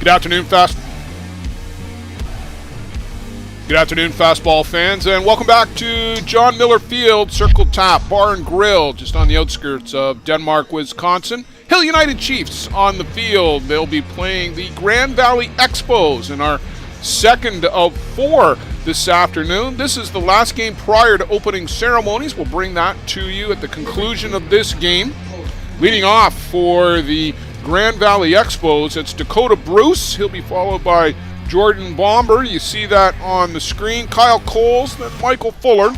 Good afternoon, Fastball fans, and welcome back to John Miller Field, Circle Tap Bar and Grill, just on the outskirts of Denmark, Wisconsin. Hill United Chiefs on the field. They'll be playing the Grand Valley EXPOS in our second of 4 this afternoon. This is the last game prior to opening ceremonies. We'll bring that to you at the conclusion of this game. Leading off for the Grand Valley EXPOS, it's Dakota Bruce. He'll be followed by Jordan Bomber. You see that on the screen. Kyle Coles, then Michael Fuller,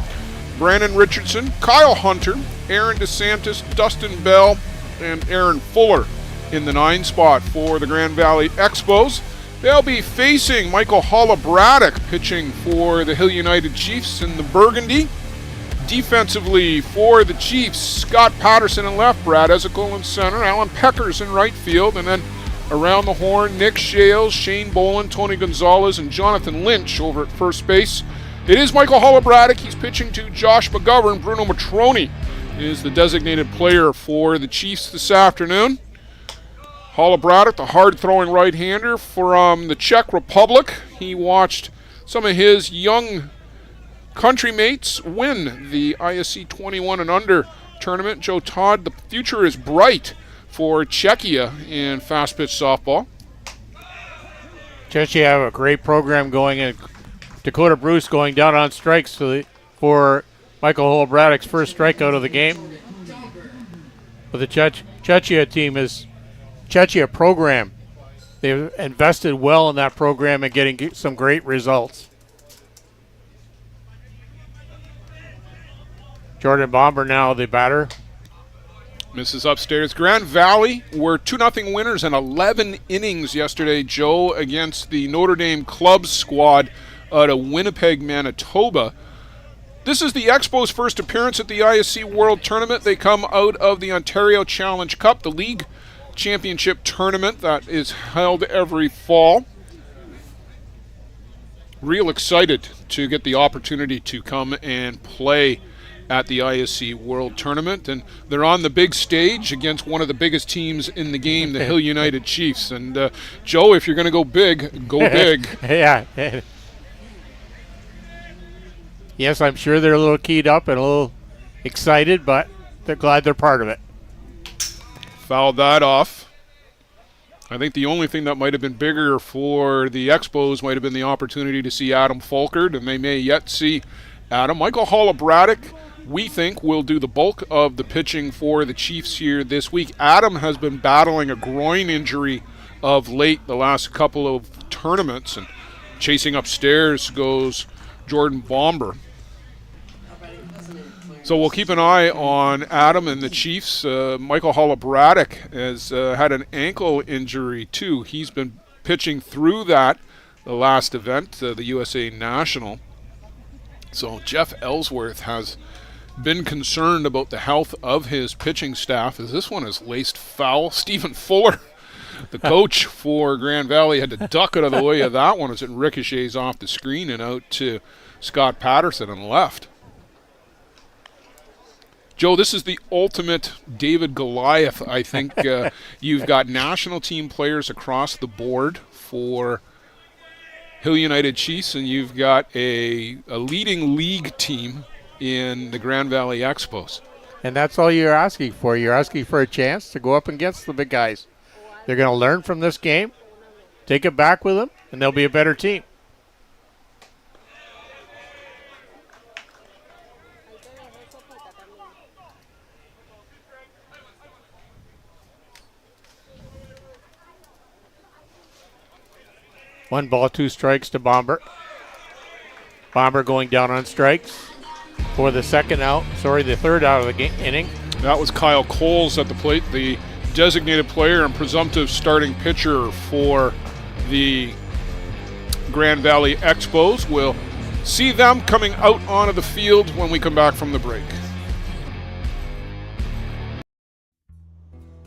Brandon Richardson, Kyle Hunter, Aaron DeSantis, Dustin Bell, and Aaron Fuller in the 9 spot for the Grand Valley EXPOS. They'll be facing Michael Holla-Braddock pitching for the Hill United Chiefs in the burgundy. Defensively for the Chiefs, Scott Patterson in left, Brad Ezekiel in center, Alan Peckers in right field, and then around the horn, Nick Shales, Shane Boland, Tony Gonzalez, and Jonathan Lynch over at first base. It is Michael Holla-Braddock. He's pitching to Josh McGovern. Bruno Matroni is the designated player for the Chiefs this afternoon. Holla-Braddock, the hard-throwing right-hander from the Czech Republic. He watched some of his young country mates win the ISC 21 and under tournament. Joe Todd, the future is bright for Czechia in fast-pitch softball. Czechia have a great program going, and Dakota Bruce going down on strikes for Michael Holla-Braddock's first strikeout of the game. But the Czechia team is Czechia program. They've invested well in that program and getting some great results. Jordan Bomber now the batter. Misses upstairs. Grand Valley were 2-0 winners in 11 innings yesterday, Joe, against the Notre Dame Clubs squad out of Winnipeg, Manitoba. This is the EXPO's first appearance at the ISC World Tournament. They come out of the Ontario Challenge Cup, the league championship tournament that is held every fall. Real excited to get the opportunity to come and play at the ISC World Tournament, and they're on the big stage against one of the biggest teams in the game, the Hill United Chiefs. And Joe, if you're going to go big, go big. Yeah. Yes, I'm sure they're a little keyed up and a little excited, but they're glad they're part of it. Fouled that off. I think the only thing that might have been bigger for the EXPOS might have been the opportunity to see Adam Folkert, and they may yet see Adam. Michael Holla-Braddock, we think, will do the bulk of the pitching for the Chiefs here this week. Adam has been battling a groin injury of late the last couple of tournaments, and chasing upstairs goes Jordan Bomber. So we'll keep an eye on Adam and the Chiefs. Michael Holla-Braddock has had an ankle injury too. He's been pitching through that the last event, the USA National. So Jeff Ellsworth has been concerned about the health of his pitching staff, as this one is laced foul. Stephen Fuller, the coach for Grand Valley, had to duck out of the way of that one as it ricochets off the screen and out to Scott Patterson on the left. Joe, this is the ultimate David Goliath, I think. You've got national team players across the board for Hill United Chiefs, and you've got a leading league team in the Grand Valley EXPOS. And that's all you're asking for. You're asking for a chance to go up against the big guys. They're going to learn from this game, take it back with them, and they'll be a better team. One ball, 2 strikes to Bomber. Bomber going down on strikes for the third out of the inning. That was Kyle Coles at the plate, the designated player and presumptive starting pitcher for the Grand Valley EXPOS. We'll see them coming out onto the field when we come back from the break.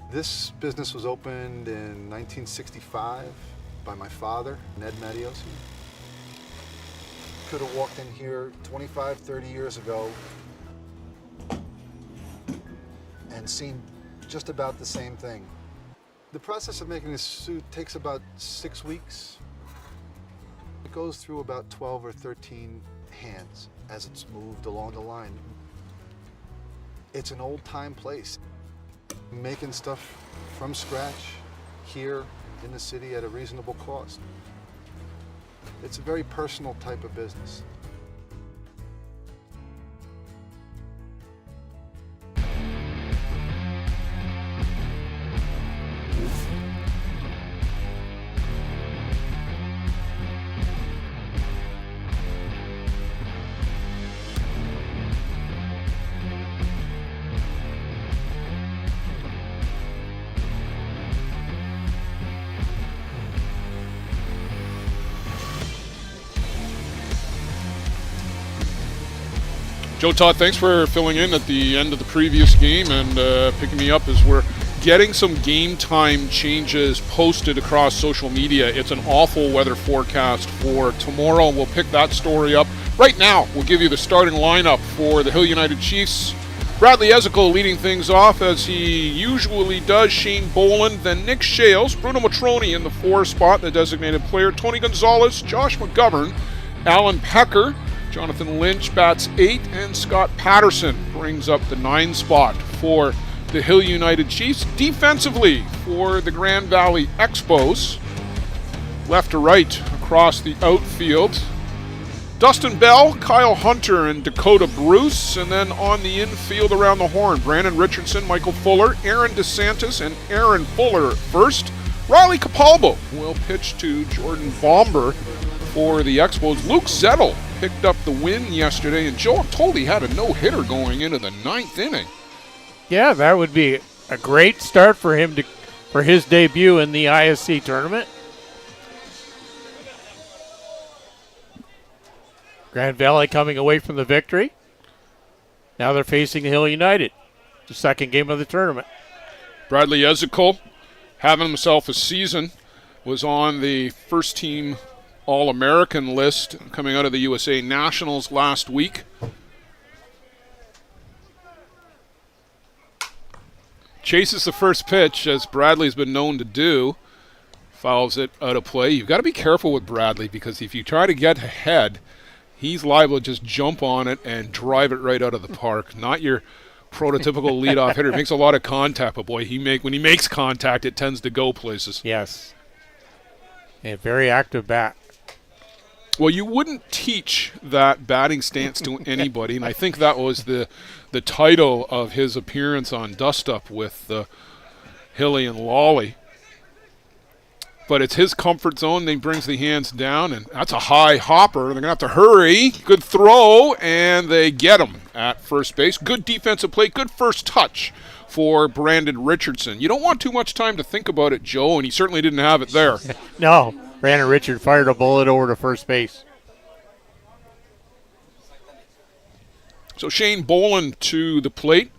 This business was opened in 1965 by my father, Ned Medios. He could have walked in here 25, 30 years ago and seen just about the same thing. The process of making this suit takes about 6 weeks. It goes through about 12 or 13 hands as it's moved along the line. It's an old-time place. Making stuff from scratch here in the city at a reasonable cost. It's a very personal type of business. Joe Todd, thanks for filling in at the end of the previous game and picking me up as we're getting some game time changes posted across social media. It's an awful weather forecast for tomorrow. We'll pick that story up. Right now, we'll give you the starting lineup for the Hill United Chiefs. Bradley Ezekiel leading things off as he usually does. Shane Boland, then Nick Shales, Bruno Matroni in the 4 spot, the designated player, Tony Gonzalez, Josh McGovern, Alan Pecker, Jonathan Lynch bats 8, and Scott Patterson brings up the 9 spot for the Hill United Chiefs. Defensively for the Grand Valley EXPOS, left to right across the outfield, Dustin Bell, Kyle Hunter, and Dakota Bruce. And then on the infield around the horn, Brandon Richardson, Michael Fuller, Aaron DeSantis, and Aaron Fuller first. Riley Capalbo will pitch to Jordan Bomber for the EXPOS. Luke Zettel picked up the win yesterday, and Joe, I'm told he had a no-hitter going into the 9th inning. Yeah, that would be a great start for him for his debut in the ISC tournament. Grand Valley coming away from the victory. Now they're facing Hill United, the second game of the tournament. Bradley Ezekiel having himself a season, was on the first team All-American list coming out of the USA Nationals last week. Chases the first pitch, as Bradley's been known to do. Fouls it out of play. You've got to be careful with Bradley, because if you try to get ahead, he's liable to just jump on it and drive it right out of the park. Not your prototypical leadoff hitter. Makes a lot of contact, but boy, when he makes contact, it tends to go places. Yes. A very active bat. Well, you wouldn't teach that batting stance to anybody, and I think that was the title of his appearance on Dust Up with Hilly and Lawley. But it's his comfort zone. He brings the hands down, and that's a high hopper. They're going to have to hurry. Good throw, and they get him at first base. Good defensive play, good first touch for Brandon Richardson. You don't want too much time to think about it, Joe, and he certainly didn't have it there. No. Brandon Richard fired a bullet over to first base. So Shane Boland to the plate.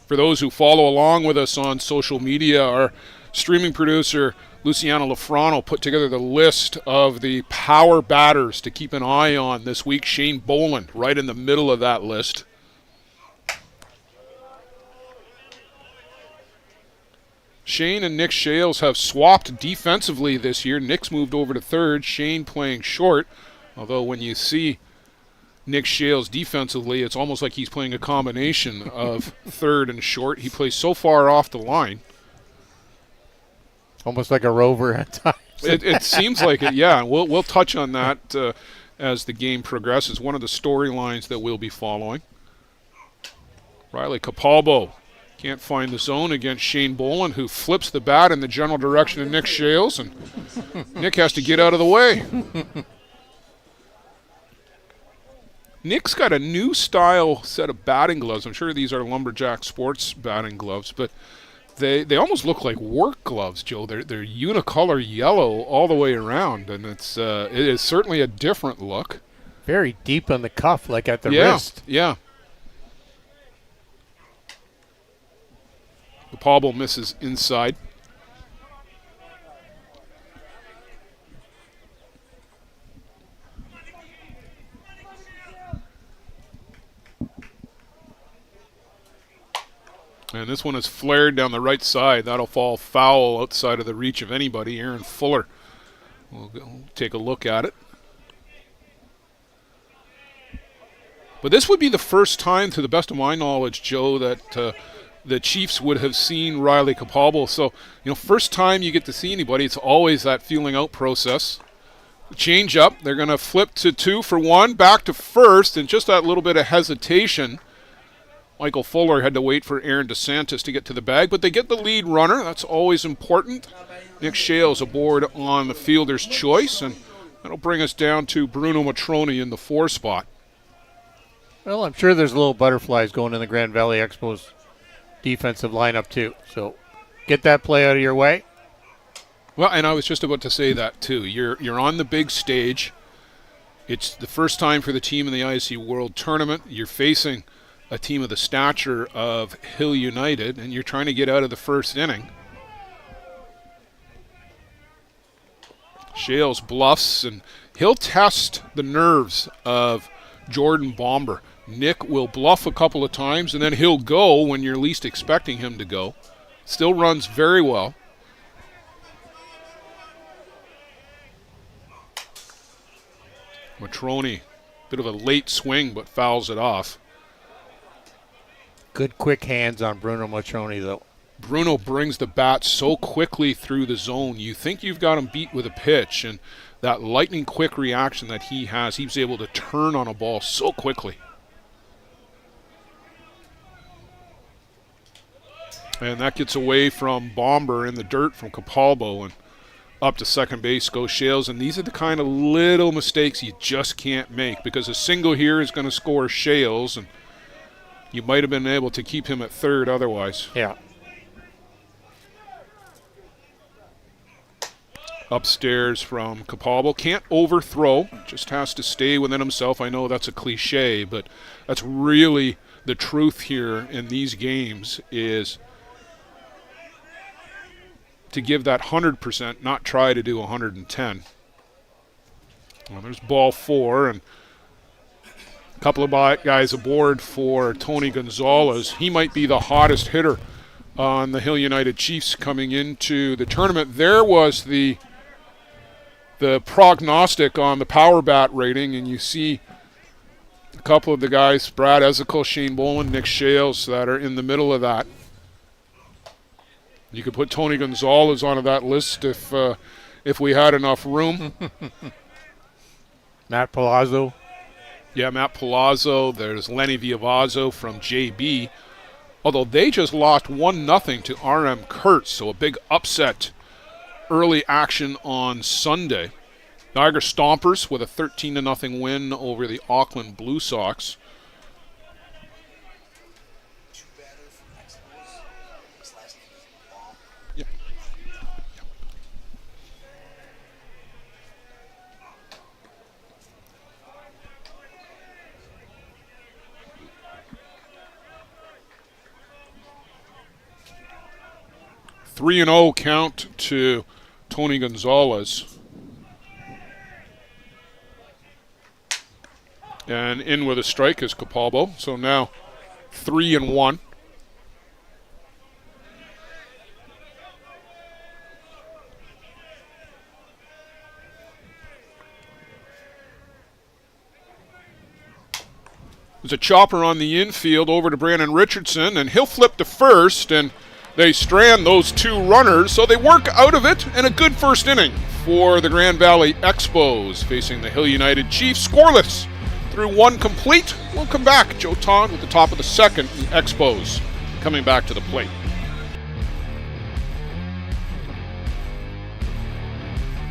For those who follow along with us on social media, our streaming producer, Luciano Lafrano, put together the list of the power batters to keep an eye on this week. Shane Boland right in the middle of that list. Shane and Nick Shales have swapped defensively this year. Nick's moved over to third, Shane playing short. Although when you see Nick Shales defensively, it's almost like he's playing a combination of third and short. He plays so far off the line. Almost like a rover at times. It seems like it, yeah. We'll touch on that as the game progresses. One of the storylines that we'll be following. Riley Capalbo can't find the zone against Shane Boland, who flips the bat in the general direction of Nick Shales, and Nick has to get out of the way. Nick's got a new style set of batting gloves. I'm sure these are Lumberjack Sports batting gloves, but they almost look like work gloves, Joe. They're unicolor yellow all the way around, and it is certainly a different look. Very deep on the cuff, like at the wrist. Yeah. The Pablo misses inside. And this one is flared down the right side. That'll fall foul outside of the reach of anybody. Aaron Fuller will take a look at it. But this would be the first time, to the best of my knowledge, Joe, that the Chiefs would have seen Riley Capalbo. So, first time you get to see anybody, it's always that feeling out process. Change up. They're going to flip to 2 for 1, back to first, and just that little bit of hesitation. Michael Fuller had to wait for Aaron DeSantis to get to the bag, but they get the lead runner. That's always important. Nick Shales aboard on the fielder's choice, and that'll bring us down to Bruno Matroni in the 4 spot. Well, I'm sure there's little butterflies going in the Grand Valley EXPOS defensive lineup too. So get that play out of your way. Well, and I was just about to say that too. You're on the big stage. It's the first time for the team in the ISC World Tournament. You're facing a team of the stature of Hill United, and you're trying to get out of the first inning. Shales bluffs, and he'll test the nerves of Jordan Bomber. Nick will bluff a couple of times, and then he'll go when you're least expecting him to go. Still runs very well. Matroni, bit of a late swing, but fouls it off. Good quick hands on Bruno Matroni, though. Bruno brings the bat so quickly through the zone. You think you've got him beat with a pitch, and that lightning quick reaction that he has, he was able to turn on a ball so quickly. And that gets away from Bomber in the dirt from Capalbo, and up to second base goes Shales. And these are the kind of little mistakes you just can't make, because a single here is going to score Shales, and you might have been able to keep him at third otherwise. Yeah. Upstairs from Capalbo. Can't overthrow, just has to stay within himself. I know that's a cliche, but that's really the truth here in these games, is to give that 100%, not try to do 110. Well, there's ball 4, and a couple of guys aboard for Tony Gonzalez. He might be the hottest hitter on the Hill United Chiefs coming into the tournament. There was the prognostic on the power bat rating, and you see a couple of the guys, Brad Ezekiel, Shane Boland, Nick Shales, that are in the middle of that. You could put Tony Gonzalez onto that list if we had enough room. Matt Palazzo. Yeah, Matt Palazzo. There's Lenny Viavazzo from JB. Although they just lost 1-0 to RM Kurtz, so a big upset early action on Sunday. Niagara Stompers with a 13-0 win over the Auckland Blue Sox. Yep. 3-0 count to Tony Gonzalez. And in with a strike is Capalbo. So now 3-1. There's a chopper on the infield over to Brandon Richardson, and he'll flip to first, and they strand those 2 runners, so they work out of it, and a good first inning for the Grand Valley Expos facing the Hill United Chiefs. Scoreless through 1 complete. We'll come back. Joe Todd with the top of the second. The Expos coming back to the plate.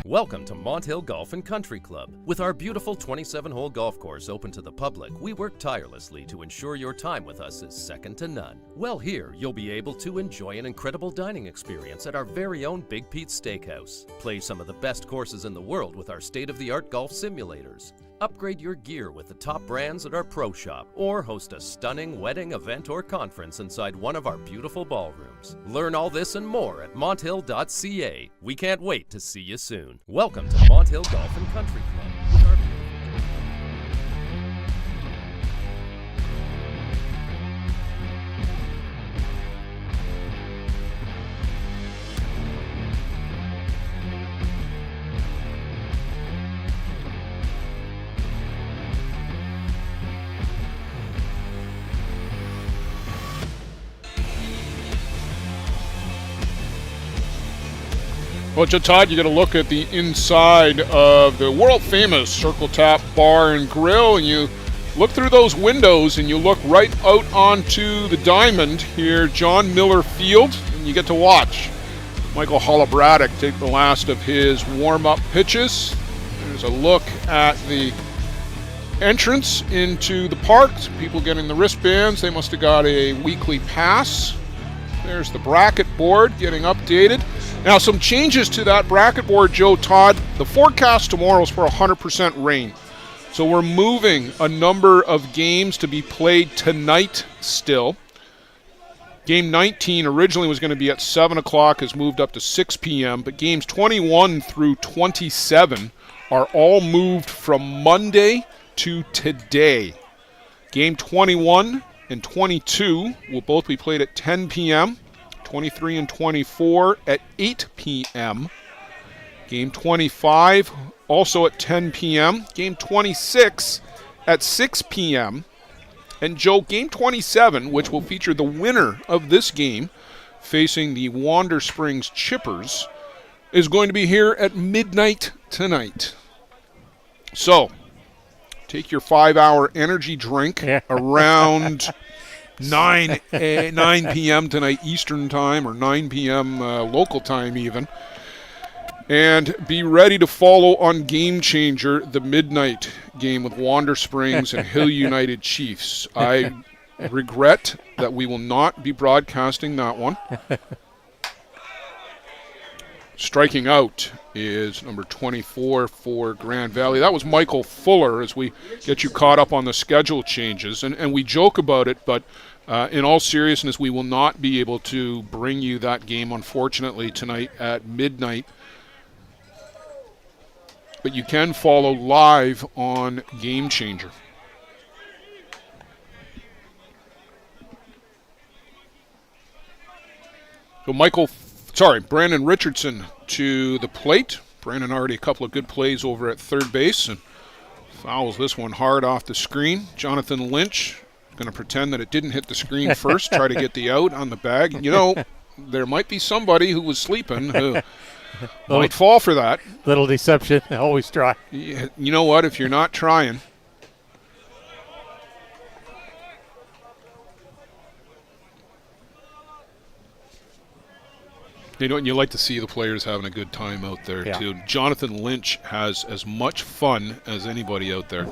Welcome to Monthill Golf and Country Club. With our beautiful 27-hole golf course open to the public, we work tirelessly to ensure your time with us is second to none. Well, here you'll be able to enjoy an incredible dining experience at our very own Big Pete's Steakhouse. Play some of the best courses in the world with our state-of-the-art golf simulators. Upgrade your gear with the top brands at our pro shop, or host a stunning wedding, event, or conference inside one of our beautiful ballrooms. Learn all this and more at monthill.ca. We can't wait to see you soon. Welcome to Monthill Golf and Country Club. With our Well, Todd, you got to look at the inside of the world-famous Circle Tap Bar and Grill, and you look through those windows, and you look right out onto the diamond here, John Miller Field, and you get to watch Michael Holobradek take the last of his warm-up pitches. There's a look at the entrance into the park. People getting the wristbands. They must have got a weekly pass. There's the bracket board getting updated. Now, some changes to that bracket board, Joe Todd. The forecast tomorrow is for 100% rain. So we're moving a number of games to be played tonight still. Game 19 originally was going to be at 7 o'clock, has moved up to 6 p.m., but games 21 through 27 are all moved from Monday to today. Game 21 and 22 will both be played at 10 p.m., 23 and 24 at 8 p.m., Game 25 also at 10 p.m., Game 26 at 6 p.m., and Joe, Game 27, which will feature the winner of this game facing the Wander Springs Chippers, is going to be here at midnight tonight. So, take your 5-hour energy drink around 9 p.m. tonight Eastern Time, or 9 p.m. Local time even, and be ready to follow on Game Changer, the midnight game with Wander Springs and Hill United Chiefs. I regret that we will not be broadcasting that one. Striking out is number 24 for Grand Valley. That was Michael Fuller, as we get you caught up on the schedule changes. And we joke about it, but in all seriousness, we will not be able to bring you that game, unfortunately, tonight at midnight. But you can follow live on Game Changer. So Brandon Richardson to the plate. Brandon already a couple of good plays over at third base and fouls this one hard off the screen. Jonathan Lynch going to pretend that it didn't hit the screen first, try to get the out on the bag. You know, there might be somebody who was sleeping who might fall for that. Little deception. Always try. You know what? If you're not trying. You know, and you like to see the players having a good time out there, too. Jonathan Lynch has as much fun as anybody out there.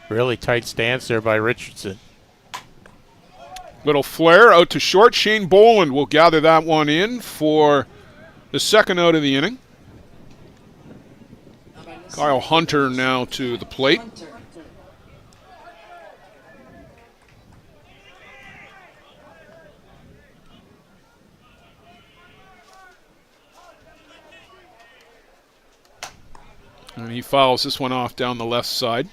Really tight stance there by Richardson. Little flare out to short. Shane Boland will gather that one in for the second out of the inning. Kyle Hunter now to the plate. And he fouls this one off down the left side.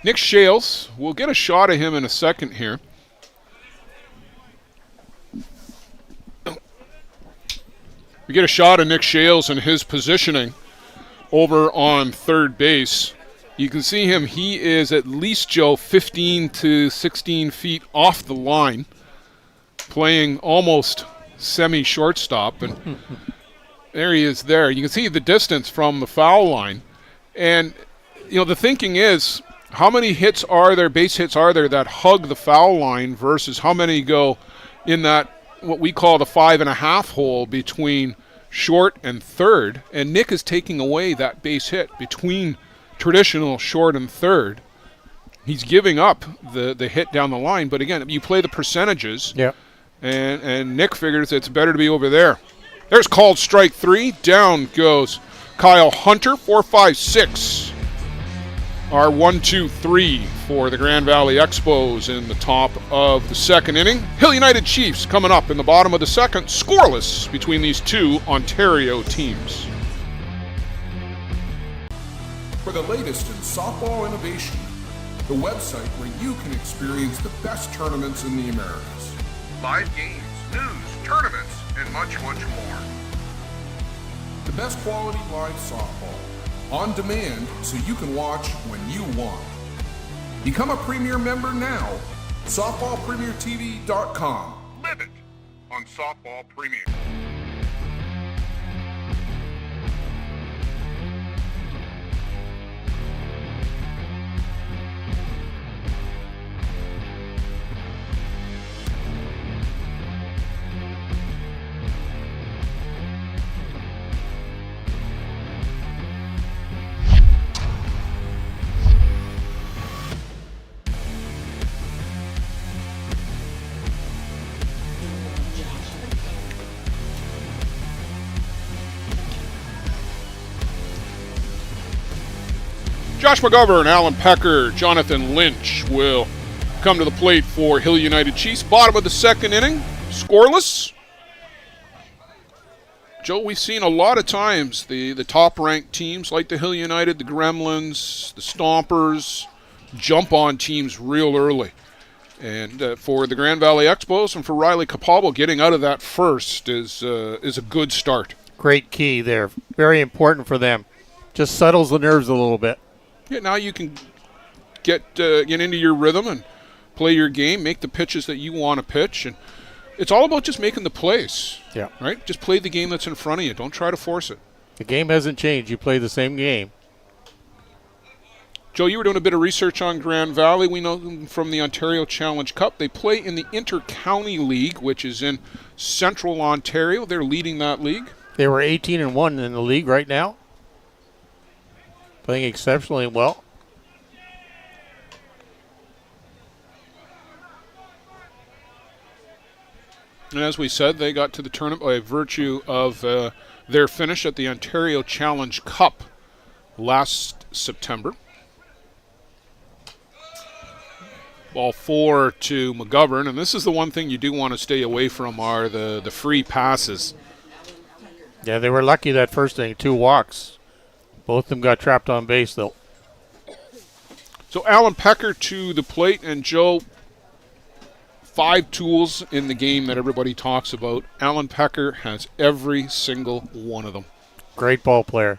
Nick Shales, we'll get a shot of him in a second here. We get a shot of Nick Shales and his positioning over on third base. You can see him, he is at least, Joe, 15 to 16 feet off the line, playing almost semi-shortstop. And there he is there. You can see the distance from the foul line. And, you know, the thinking is, how many hits are there, base hits are there that hug the foul line versus how many go in that, what we call the 5.5 hole between short and third? And Nick is taking away that base hit between traditional short and third. He's giving up the hit down the line, but again, you play the percentages, and Nick figures it's better to be over there. There's called strike 3. Down goes Kyle Hunter. 4, 5, 6. Our 1, 2, 3 for the Grand Valley Expos in the top of the second inning. Hill United Chiefs coming up in the bottom of the second, scoreless between these two Ontario teams. For the latest in softball innovation, the website where you can experience the best tournaments in the Americas. Live games, news, tournaments, and much, much more. The best quality live softball, on demand so you can watch when you want. Become a Premier member now. SoftballPremierTV.com. Live it on Softball Premier. Josh McGovern, Alan Pecker, Jonathan Lynch will come to the plate for Hill United Chiefs. Bottom of the second inning, scoreless. Joe, we've seen a lot of times the top-ranked teams like the Hill United, the Gremlins, the Stompers, jump on teams real early. And for the Grand Valley Expos and for Riley Capalbo, getting out of that first is a good start. Great key there. Very important for them. Just settles the nerves a little bit. Yeah, now you can get into your rhythm and play your game, make the pitches that you want to pitch, and it's all about just making the plays. Yeah. Right? Just play the game that's in front of you. Don't try to force it. The game hasn't changed. You play the same game. Joe, you were doing a bit of research on Grand Valley. We know them from the Ontario Challenge Cup. They play in the Inter-County League, which is in Central Ontario. They're leading that league. They were 18-1 in the league right now. Playing exceptionally well. And as we said, they got to the tournament by virtue of their finish at the Ontario Challenge Cup last September. Ball 4 to McGovern, and this is the one thing you do want to stay away from are the free passes. Yeah, they were lucky that first inning, 2 walks. Both of them got trapped on base, though. So Alan Pecker to the plate, and Joe, 5 tools in the game that everybody talks about. Alan Pecker has every single one of them. Great ball player.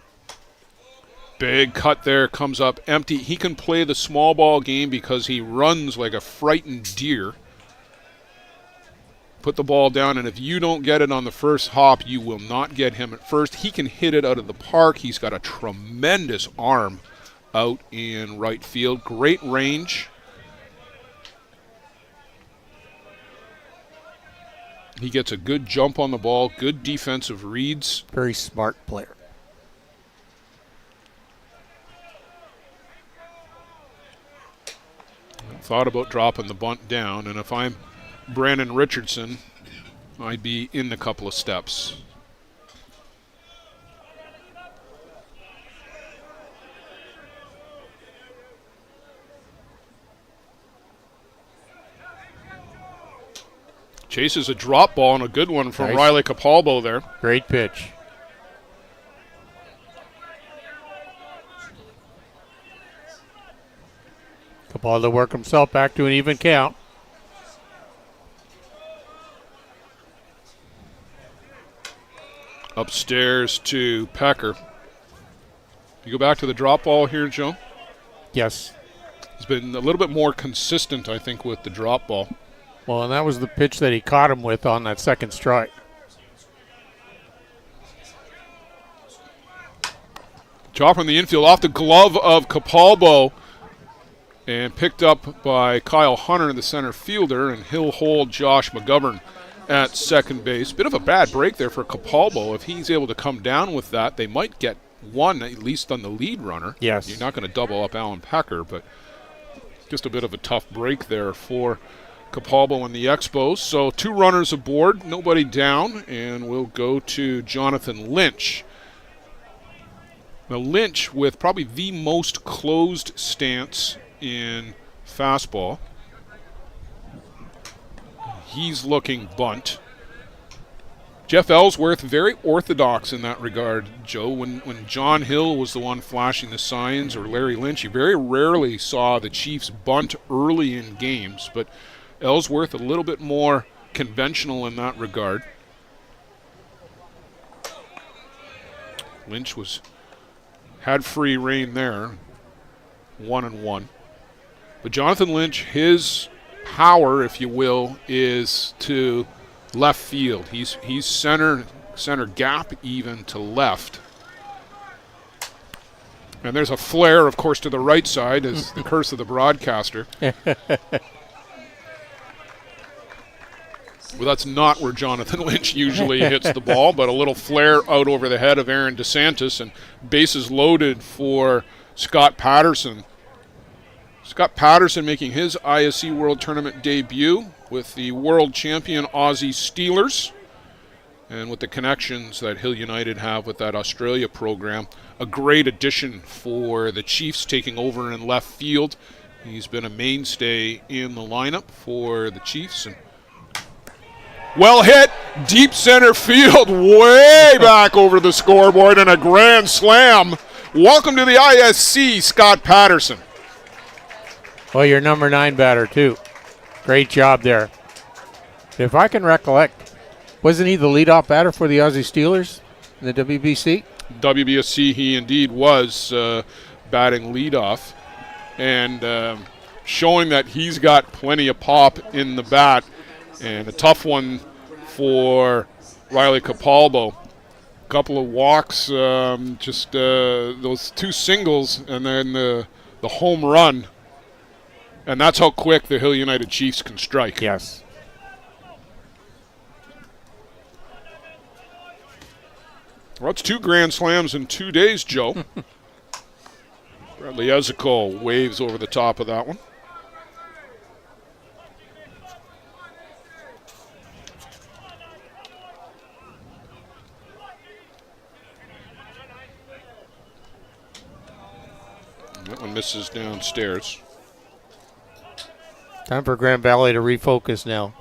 Big cut there, comes up empty. He can play the small ball game because he runs like a frightened deer. Put the ball down, and if you don't get it on the first hop, you will not get him at first. He can hit it out of the park. He's got a tremendous arm out in right field. Great range. He gets a good jump on the ball, good defensive reads. Very smart player. Thought about dropping the bunt down, and if I'm Brandon Richardson, I'd be in a couple of steps. Chases a drop ball and a good one from Nice. Riley Capalbo there. Great pitch. Capaldo work himself back to an even count. Upstairs to Pecker. You go back to the drop ball here, Joe. Yes. He's been a little bit more consistent, I think, with the drop ball. Well, and that was the pitch that he caught him with on that second strike. Chop from the infield off the glove of Capalbo and picked up by Kyle Hunter, the center fielder, and he'll hold Josh McGovern at second base. Bit of a bad break there for Capalbo. If he's able to come down with that, they might get one, at least on the lead runner. Yes. You're not going to double up Alan Pecker, but just a bit of a tough break there for Capalbo and the Expos. So 2 runners aboard, nobody down, and we'll go to Jonathan Lynch. Now Lynch with probably the most closed stance in fastball. He's looking bunt. Jeff Ellsworth, very orthodox in that regard, Joe. When John Hill was the one flashing the signs, or Larry Lynch, you very rarely saw the Chiefs bunt early in games, but Ellsworth a little bit more conventional in that regard. Lynch had free reign there, 1-1. But Jonathan Lynch, his power, if you will, is to left field. He's center gap even to left. And there's a flare, of course, to the right side, as the curse of the broadcaster. Well, that's not where Jonathan Lynch usually hits the ball, but a little flare out over the head of Aaron DeSantis, and bases loaded for Scott Patterson. Scott Patterson making his ISC World Tournament debut with the world champion Aussie Steelers, and with the connections that Hill United have with that Australia program. A great addition for the Chiefs, taking over in left field. He's been a mainstay in the lineup for the Chiefs. And well hit, deep center field, way back over the scoreboard, and a grand slam. Welcome to the ISC, Scott Patterson. Well, you're number 9 batter, too. Great job there. If I can recollect, wasn't he the leadoff batter for the Aussie Steelers in the WBC? WBSC, he indeed was batting leadoff, and showing that he's got plenty of pop in the bat, and a tough one for Riley Capalbo. A couple of walks, just those 2 singles, and then the home run. And that's how quick the Hill United Chiefs can strike. Yes. Well, it's 2 grand slams in 2 days, Joe. Bradley Ezekiel waves over the top of that one. That one misses downstairs. Time for Grand Valley to refocus now.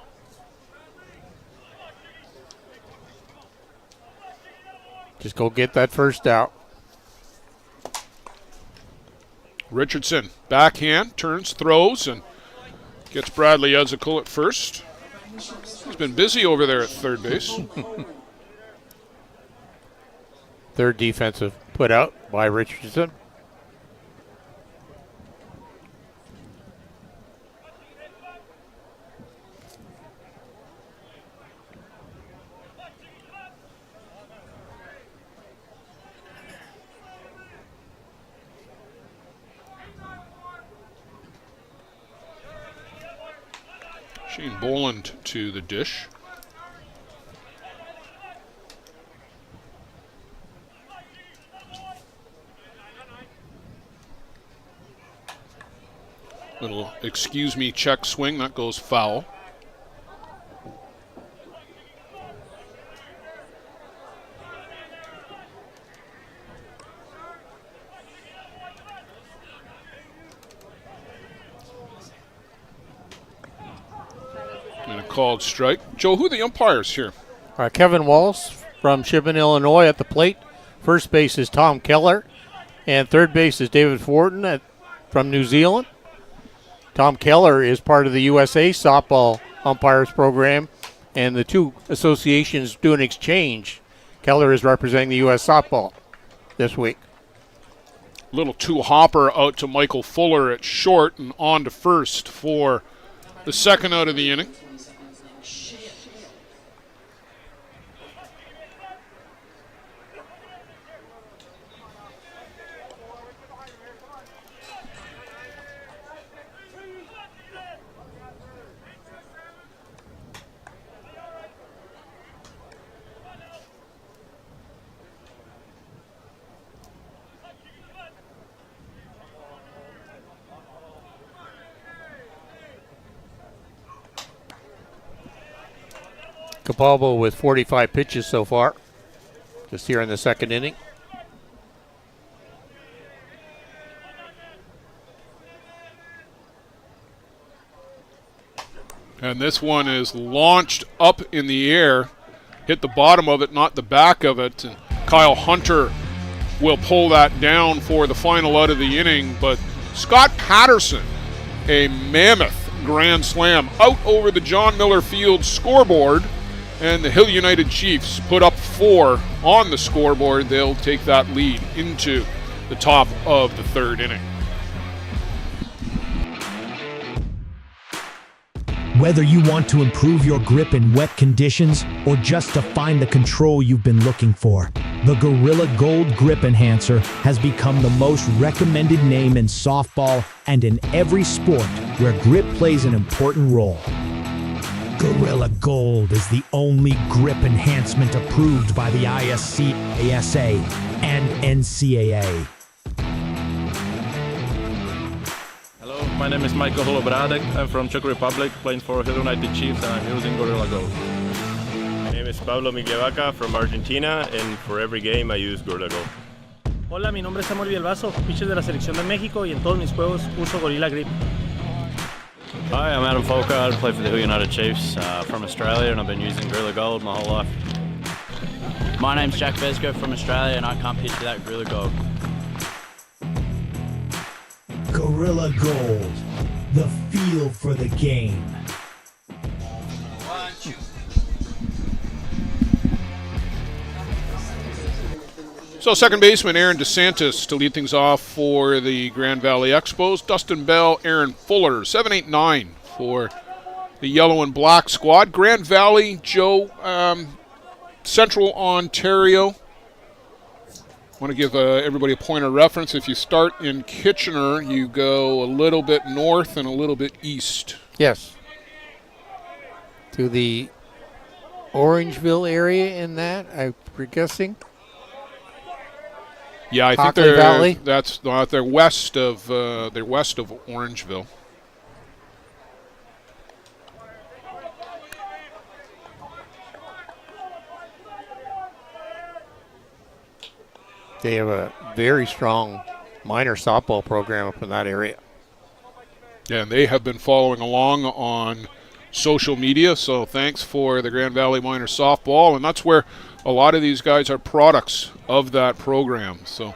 Just go get that first out. Richardson, backhand, turns, throws, and gets Bradley Ezekiel at first. He's been busy over there at third base. Third defensive put out by Richardson. Shane Boland to the dish. Little excuse me check swing, that goes foul. And a called strike. Joe, who are the umpires here? Kevin Wallace from Shipman, Illinois at the plate. First base is Tom Keller. And third base is David Fortin from New Zealand. Tom Keller is part of the USA softball umpires program, and the two associations do an exchange. Keller is representing the U.S. softball this week. Little two-hopper out to Michael Fuller at short and on to first for the second out of the inning. Capalbo with 45 pitches so far, just here in the second inning. And this one is launched up in the air, hit the bottom of it, not the back of it. And Kyle Hunter will pull that down for the final out of the inning. But Scott Patterson, a mammoth grand slam out over the John Miller Field scoreboard. And the Hill United Chiefs put up 4 on the scoreboard. They'll take that lead into the top of the 3rd inning. Whether you want to improve your grip in wet conditions or just to find the control you've been looking for, the Gorilla Gold Grip Enhancer has become the most recommended name in softball and in every sport where grip plays an important role. Gorilla Gold is the only grip enhancement approved by the ISC, ASA, and NCAA. Hello, my name is Michael Holobradek. I'm from Czech Republic, playing for Hill United Chiefs, and I'm using Gorilla Gold. My name is Pablo Miguelvaca from Argentina, and for every game I use Gorilla Gold. Hola, mi nombre es Samuel Villalbazo, pitcher de la Selección de México, y en todos mis juegos uso Gorilla Grip. Hi, I'm Adam Folkard, I play for the Hill United Chiefs from Australia, and I've been using Gorilla Gold my whole life. My name's Jack Vesco from Australia, and I can't pitch without Gorilla Gold. Gorilla Gold, the feel for the game. So second baseman Aaron DeSantis to lead things off for the Grand Valley Expos. Dustin Bell, Aaron Fuller, 7, 8, 9 for the yellow and black squad. Grand Valley, Joe, Central Ontario. I want to give everybody a point of reference. If you start in Kitchener, you go a little bit north and a little bit east. Yes. To the Orangeville area in that, I'm guessing. Yeah, I think Hockley Valley? They're west of Orangeville. They have a very strong minor softball program up in that area. Yeah, and they have been following along on social media, so thanks for the Grand Valley Minor Softball, and that's where a lot of these guys are products of that program. So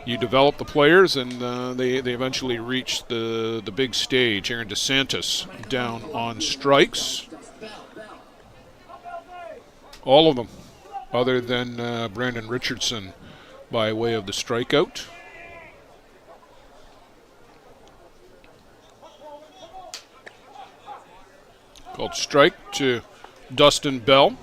you develop the players, and they eventually reach the big stage. Aaron DeSantis down on strikes. All of them, other than Brandon Richardson, by way of the strikeout. Called strike to Dustin Bell.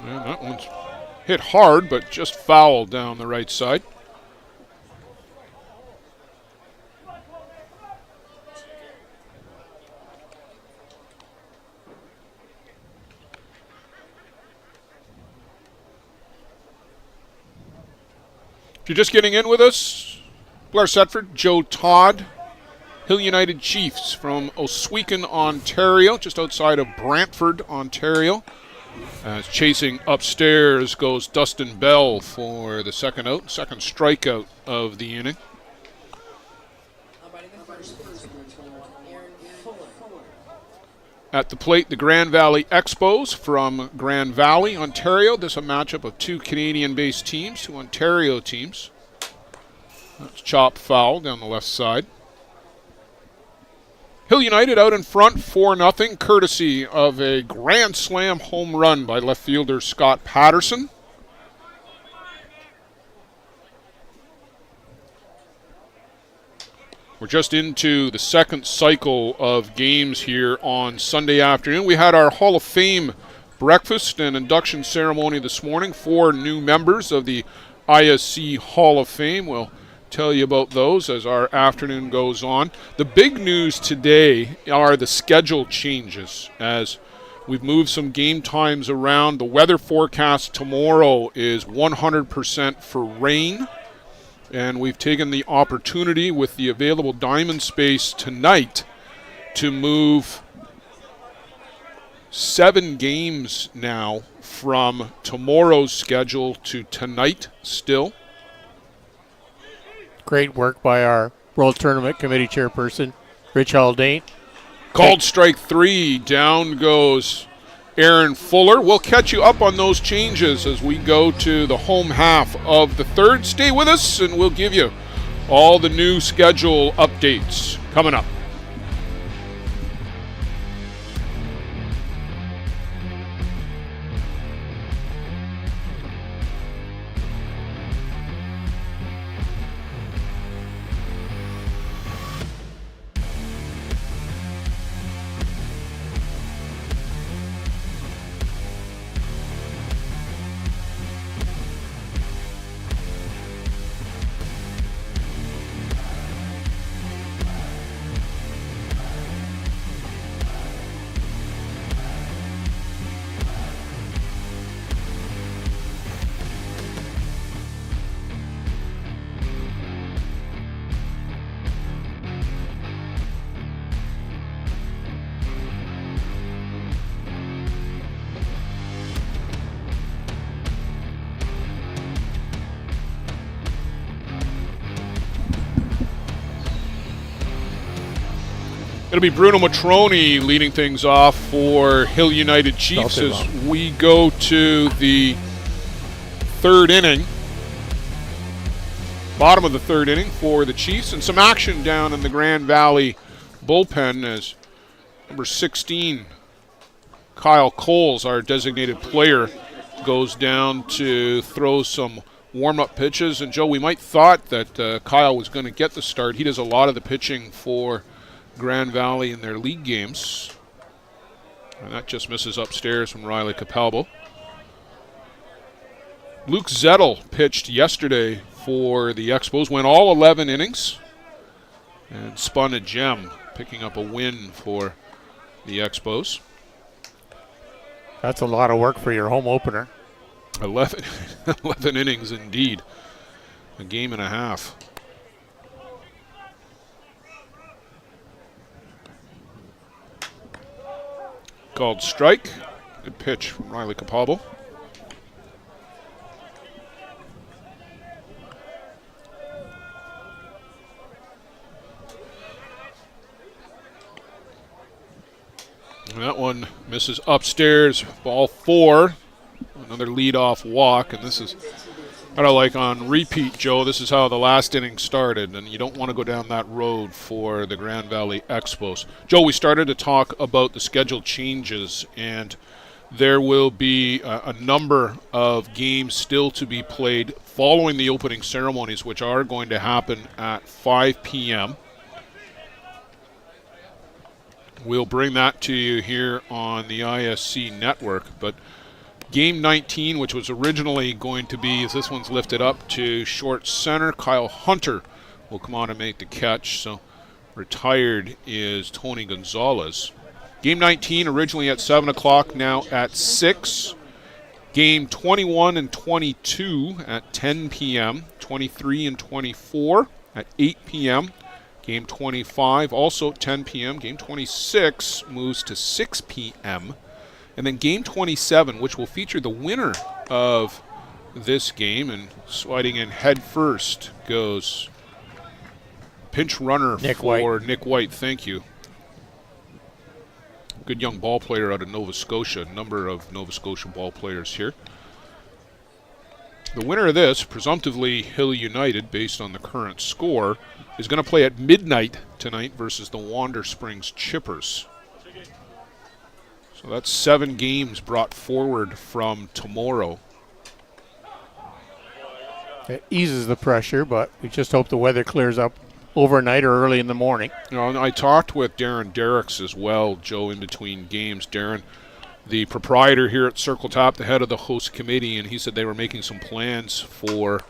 And that one's hit hard, but just foul down the right side. If you're just getting in with us, Blair Setford, Joe Todd, Hill United Chiefs from Oswegan, Ontario, just outside of Brantford, Ontario. As chasing upstairs goes Dustin Bell for the second out, second strikeout of the inning. At the plate, the Grand Valley Expos from Grand Valley, Ontario. This is a matchup of two Canadian-based teams, two Ontario teams. That's chop foul down the left side. Hill United out in front, 4-0, courtesy of a grand slam home run by left fielder Scott Patterson. We're just into the second cycle of games here on Sunday afternoon. We had our Hall of Fame breakfast and induction ceremony this morning. 4 new members of the ISC Hall of Fame. We'll tell you about those as our afternoon goes on. The big news today are the schedule changes as we've moved some game times around. The weather forecast tomorrow is 100% for rain. And we've taken the opportunity with the available diamond space tonight to move 7 games now from tomorrow's schedule to tonight still. Great work by our World Tournament Committee chairperson, Rich Haldane. Called strike 3. Down goes Aaron Fuller. We'll catch you up on those changes as we go to the home half of the third. Stay with us, and we'll give you all the new schedule updates coming up. It'll be Bruno Matroni leading things off for Hill United Chiefs as we go to the third inning. Bottom of the third inning for the Chiefs, and some action down in the Grand Valley bullpen as number 16, Kyle Coles, our designated player, goes down to throw some warm-up pitches. And Joe, we might thought that Kyle was going to get the start. He does a lot of the pitching for Grand Valley in their league games. And that just misses upstairs from Riley Capalbo. Luke Zettel pitched yesterday for the Expos, went all 11 innings and spun a gem, picking up a win for the Expos. That's a lot of work for your home opener. 11 innings indeed. A game and a half. Called strike. Good pitch from Riley Capalbo. And that one misses upstairs. Ball 4. Another leadoff walk. And this is kind of like on repeat, Joe. This is how the last inning started. And you don't want to go down that road for the Grand Valley Expos. Joe, we started to talk about the schedule changes. And there will be a number of games still to be played following the opening ceremonies, which are going to happen at 5 p.m. We'll bring that to you here on the ISC network. But Game 19, which was originally going to be, as this one's lifted up to short center, Kyle Hunter will come on and make the catch. So retired is Tony Gonzalez. Game 19 originally at 7 o'clock, now at 6. Game 21 and 22 at 10 p.m. 23 and 24 at 8 p.m. Game 25 also at 10 p.m. Game 26 moves to 6 p.m. And then Game 27, which will feature the winner of this game, and sliding in head first goes pinch runner Nick White. Thank you. Good young ball player out of Nova Scotia. A number of Nova Scotia ball players here. The winner of this, presumptively Hill United, based on the current score, is going to play at midnight tonight versus the Wander Springs Chippers. So that's 7 games brought forward from tomorrow. It eases the pressure, but we just hope the weather clears up overnight or early in the morning. You know, I talked with Darren Derricks as well, Joe, in between games. Darren, the proprietor here at Circle Top, the head of the host committee, and he said they were making some plans for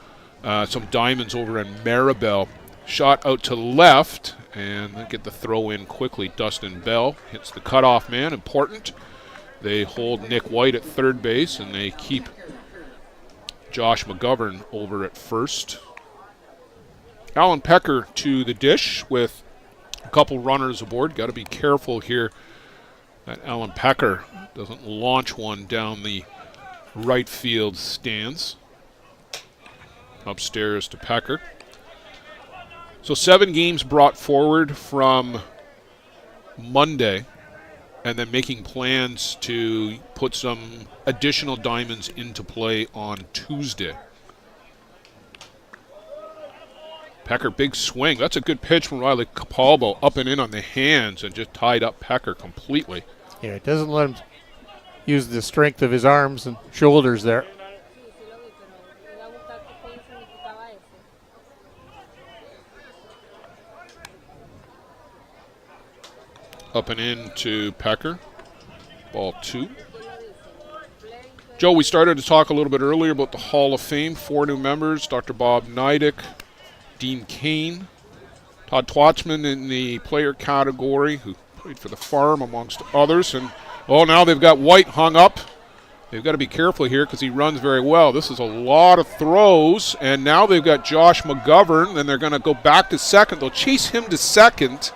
some diamonds over in Maribel. Shot out to the left, and they get the throw in quickly. Dustin Bell hits the cutoff man, important. They hold Nick White at third base, and they keep Josh McGovern over at first. Alan Pecker to the dish with a couple runners aboard. Got to be careful here that Alan Pecker doesn't launch one down the right field stands. Upstairs to Pecker. So 7 games brought forward from Monday, and then making plans to put some additional diamonds into play on Tuesday. Pecker, big swing. That's a good pitch from Riley Capalbo, up and in on the hands, and just tied up Pecker completely. Yeah, it doesn't let him use the strength of his arms and shoulders there. Up and in to Pecker. Ball 2. Joe, we started to talk a little bit earlier about the Hall of Fame. 4 new members: Dr. Bob Nidick, Dean Kane, Todd Twatchman in the player category, who played for the Farm amongst others. And now they've got White hung up. They've got to be careful here because he runs very well. This is a lot of throws, and now they've got Josh McGovern. Then they're going to go back to second. They'll chase him to second.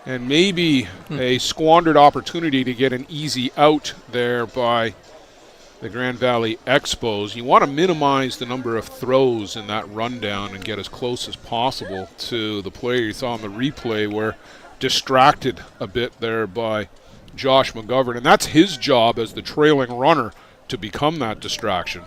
And maybe a squandered opportunity to get an easy out there by the Grand Valley EXPOS. You want to minimize the number of throws in that rundown and get as close as possible to the player you saw on the replay, where distracted a bit there by Josh McGovern. And that's his job as the trailing runner, to become that distraction.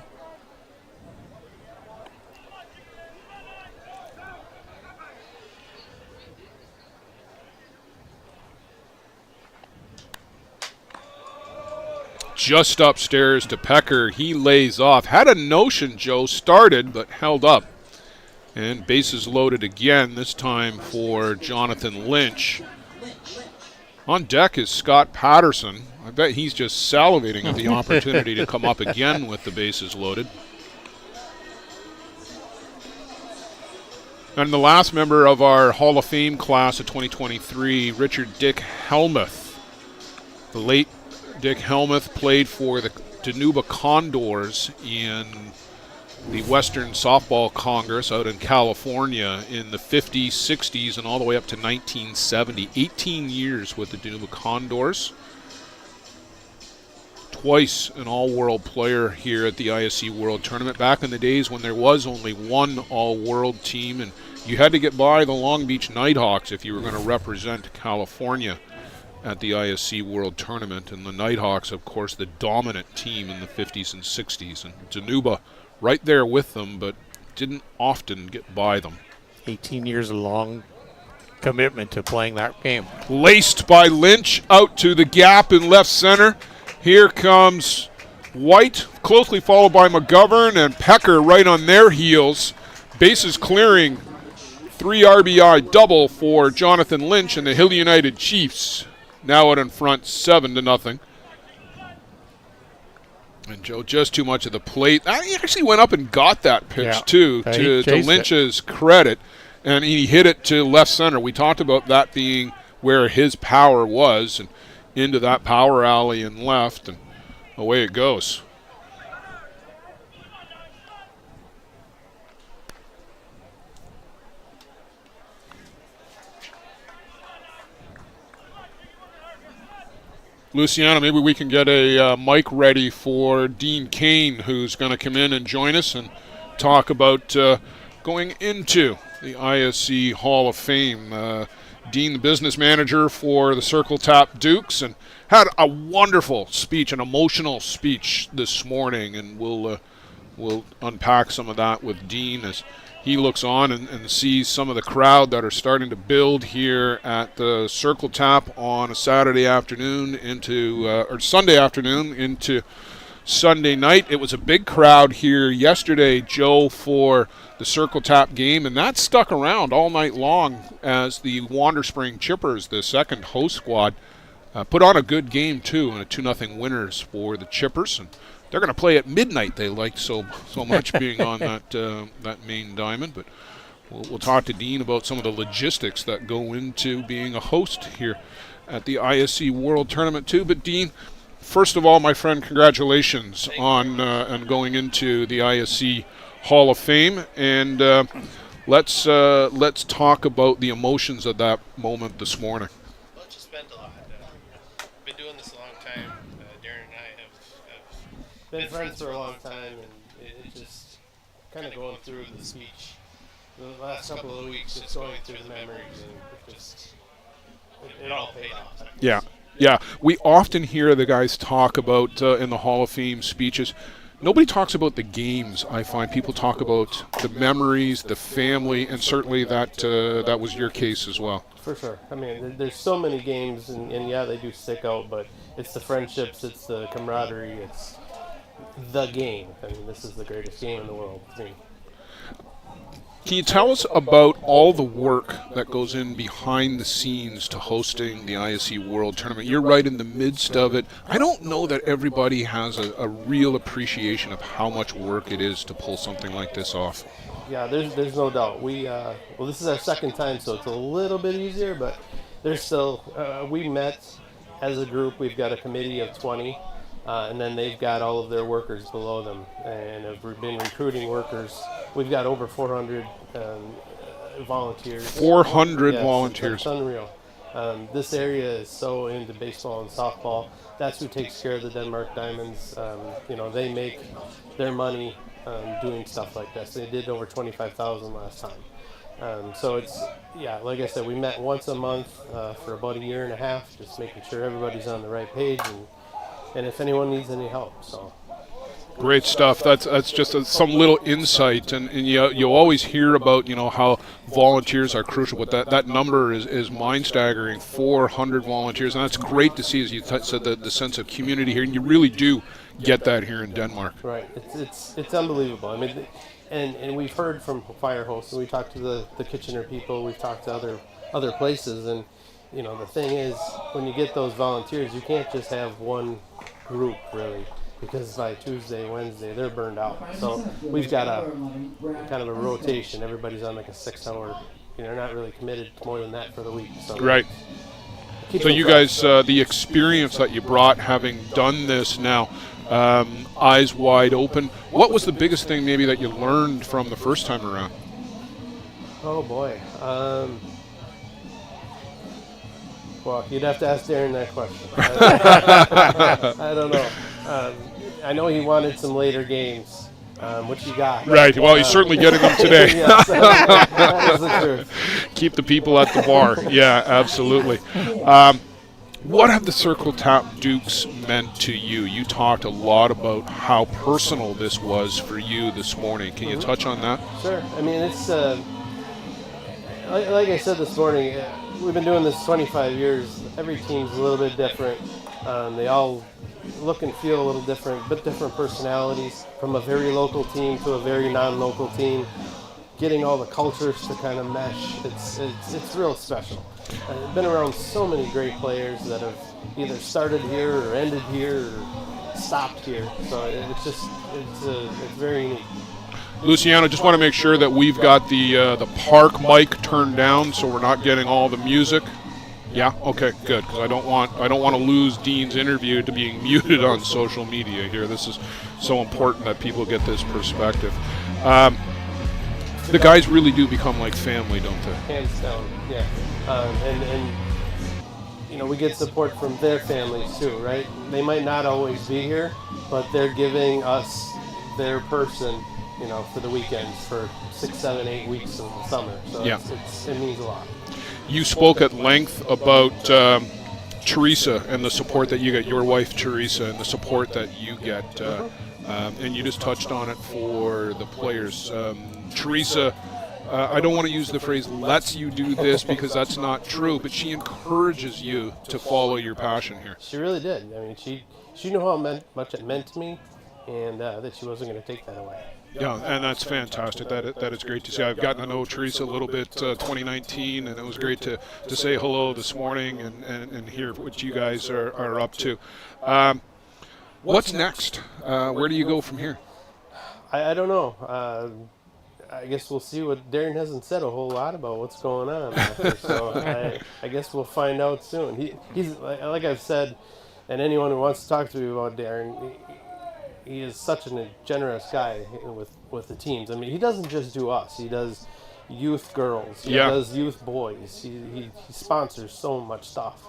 Just upstairs to Pecker. He lays off. Had a notion, Joe, started, but held up. And bases loaded again, this time for Jonathan Lynch. On deck is Scott Patterson. I bet he's just salivating at the opportunity to come up again with the bases loaded. And the last member of our Hall of Fame class of 2023, Richard Dick Helmuth. The late Dick Helmuth played for the Danuba Condors in the Western Softball Congress out in California in the 50s, 60s, and all the way up to 1970. 18 years with the Danuba Condors. Twice an all-world player here at the ISC World Tournament. Back in the days when there was only one all-world team, and you had to get by the Long Beach Nighthawks if you were going to represent California at the ISC World Tournament. And the Nighthawks, of course, the dominant team in the 50s and 60s. And Danuba right there with them, but didn't often get by them. 18 years of long commitment to playing that game. Laced by Lynch out to the gap in left center. Here comes White, closely followed by McGovern and Pecker right on their heels. Bases clearing. 3 RBI double for Jonathan Lynch and the Hill United Chiefs. Now out in front, 7-0. And Joe, just too much of the plate. He actually went up and got that pitch, too, to Lynch's credit. And he hit it to left center. We talked about that being where his power was, and into that power alley and left, and away it goes. Luciano, maybe we can get a mic ready for Dean Kane, who's going to come in and join us and talk about going into the ISC Hall of Fame. Dean, the business manager for the Circle Tap Dukes, and had a wonderful speech, an emotional speech this morning, and we'll unpack some of that with Dean as he looks on and sees some of the crowd that are starting to build here at the Circle Tap on a Saturday afternoon or Sunday afternoon into Sunday night. It was a big crowd here yesterday, Joe, for the Circle Tap game, and that stuck around all night long as the Wander Spring Chippers, the second host squad, put on a good game too, and a 2-0 winners for the Chippers. And they're going to play at midnight. They liked so much being on that main diamond. But we'll talk to Dean about some of the logistics that go into being a host here at the ISC World Tournament too. But Dean, first of all, my friend, congratulations on going into the ISC Hall of Fame, and let's talk about the emotions of that moment this morning. Well, it just meant a lot. Been doing this a long time. Darren and I have been friends for a long time, and it just kind of going through the speech the last couple of weeks, just going through the memories, and it all paid off. Yeah. Yeah, we often hear the guys talk about in the Hall of Fame speeches. Nobody talks about the games. I find people talk about the memories, the family, and certainly that was your case as well. For sure. I mean, there's so many games, and yeah, they do stick out, but it's the friendships, it's the camaraderie, it's the game. I mean, this is the greatest game in the world to me. Can you tell us about all the work that goes in behind the scenes to hosting the ISC World Tournament? You're right in the midst of it. I don't know that everybody has a real appreciation of how much work it is to pull something like this off. Yeah, there's no doubt. Well, this is our second time, so it's a little bit easier, but there's still, we met as a group. We've got a committee of 20, and then they've got all of their workers below them, and have been recruiting workers. We've got over 400 volunteers. 400 yes, volunteers. It's unreal. This area is so into baseball and softball. That's who takes care of the Denmark Diamonds. They make their money doing stuff like this. They did over 25,000 last time. So it's, like I said, we met once a month for about a year and a half, just making sure everybody's on the right page and if anyone needs any help. So. Great stuff. That's just some little insight, and you always hear about how volunteers are crucial, but that number is mind-staggering. 400 volunteers, and that's great to see, as you said, the sense of community here, and you really do get that here in Denmark. Right. It's unbelievable. I mean, and we've heard from fire hosts, and we talked to the Kitchener people, we've talked to other places, and the thing is, when you get those volunteers, you can't just have one group really. Because by Tuesday, Wednesday, they're burned out. So we've got a kind of a rotation. Everybody's on like a 6-hour. They're not really committed to more than that for the week. So right. So you guys, the experience that you brought, having done this now, eyes wide open. What was the biggest thing maybe that you learned from the first time around? Oh boy. Well, you'd have to ask Darren that question. I don't know. I know he wanted some later games, which he got. Right. Well, he's certainly getting them today. Yes, that is the truth. Keep the people at the bar. Yeah, absolutely. What have the Circle Tap Dukes meant to you? You talked a lot about how personal this was for you this morning. Can you touch on that? Sure. I mean, it's like I said this morning. We've been doing this 25 years. Every team's a little bit different. They all look and feel a little different, but different personalities. From a very local team to a very non-local team, getting all the cultures to kind of mesh. It's real special. I've been around so many great players that have either started here or ended here or stopped here. So it's very unique. Luciano, just want to make sure that we've got the park mic turned down so we're not getting all the music. Yeah. Okay. Good. Because I don't want to lose Dean's interview to being muted on social media here. This is so important that people get this perspective. The guys really do become like family, don't they? Hands down. Yeah. And we get support from their families too, right? They might not always be here, but they're giving us their person, for the weekends for 6, 7, 8 weeks of the summer. So yeah. It means a lot. You spoke at length about Teresa and the support that you get, your wife Teresa, and the support that you get, and you just touched on it for the players. Teresa, I don't want to use the phrase lets you do this because that's not true, but she encourages you to follow your passion here. She really did. I mean, she knew how much it meant to me, and that she wasn't going to take that away. Yeah, and that's fantastic. That is great to see. I've gotten to know Teresa a little bit 2019, and it was great to say hello this morning and hear what you guys are up to. What's next? Where do you go from here? I don't know. I guess we'll see. What Darren hasn't said a whole lot about what's going on out there, so I guess we'll find out soon. He's like I've said, and anyone who wants to talk to me about Darren, he is such a generous guy with the teams. I mean, he doesn't just do us. He does youth girls. He does youth boys. He sponsors so much stuff.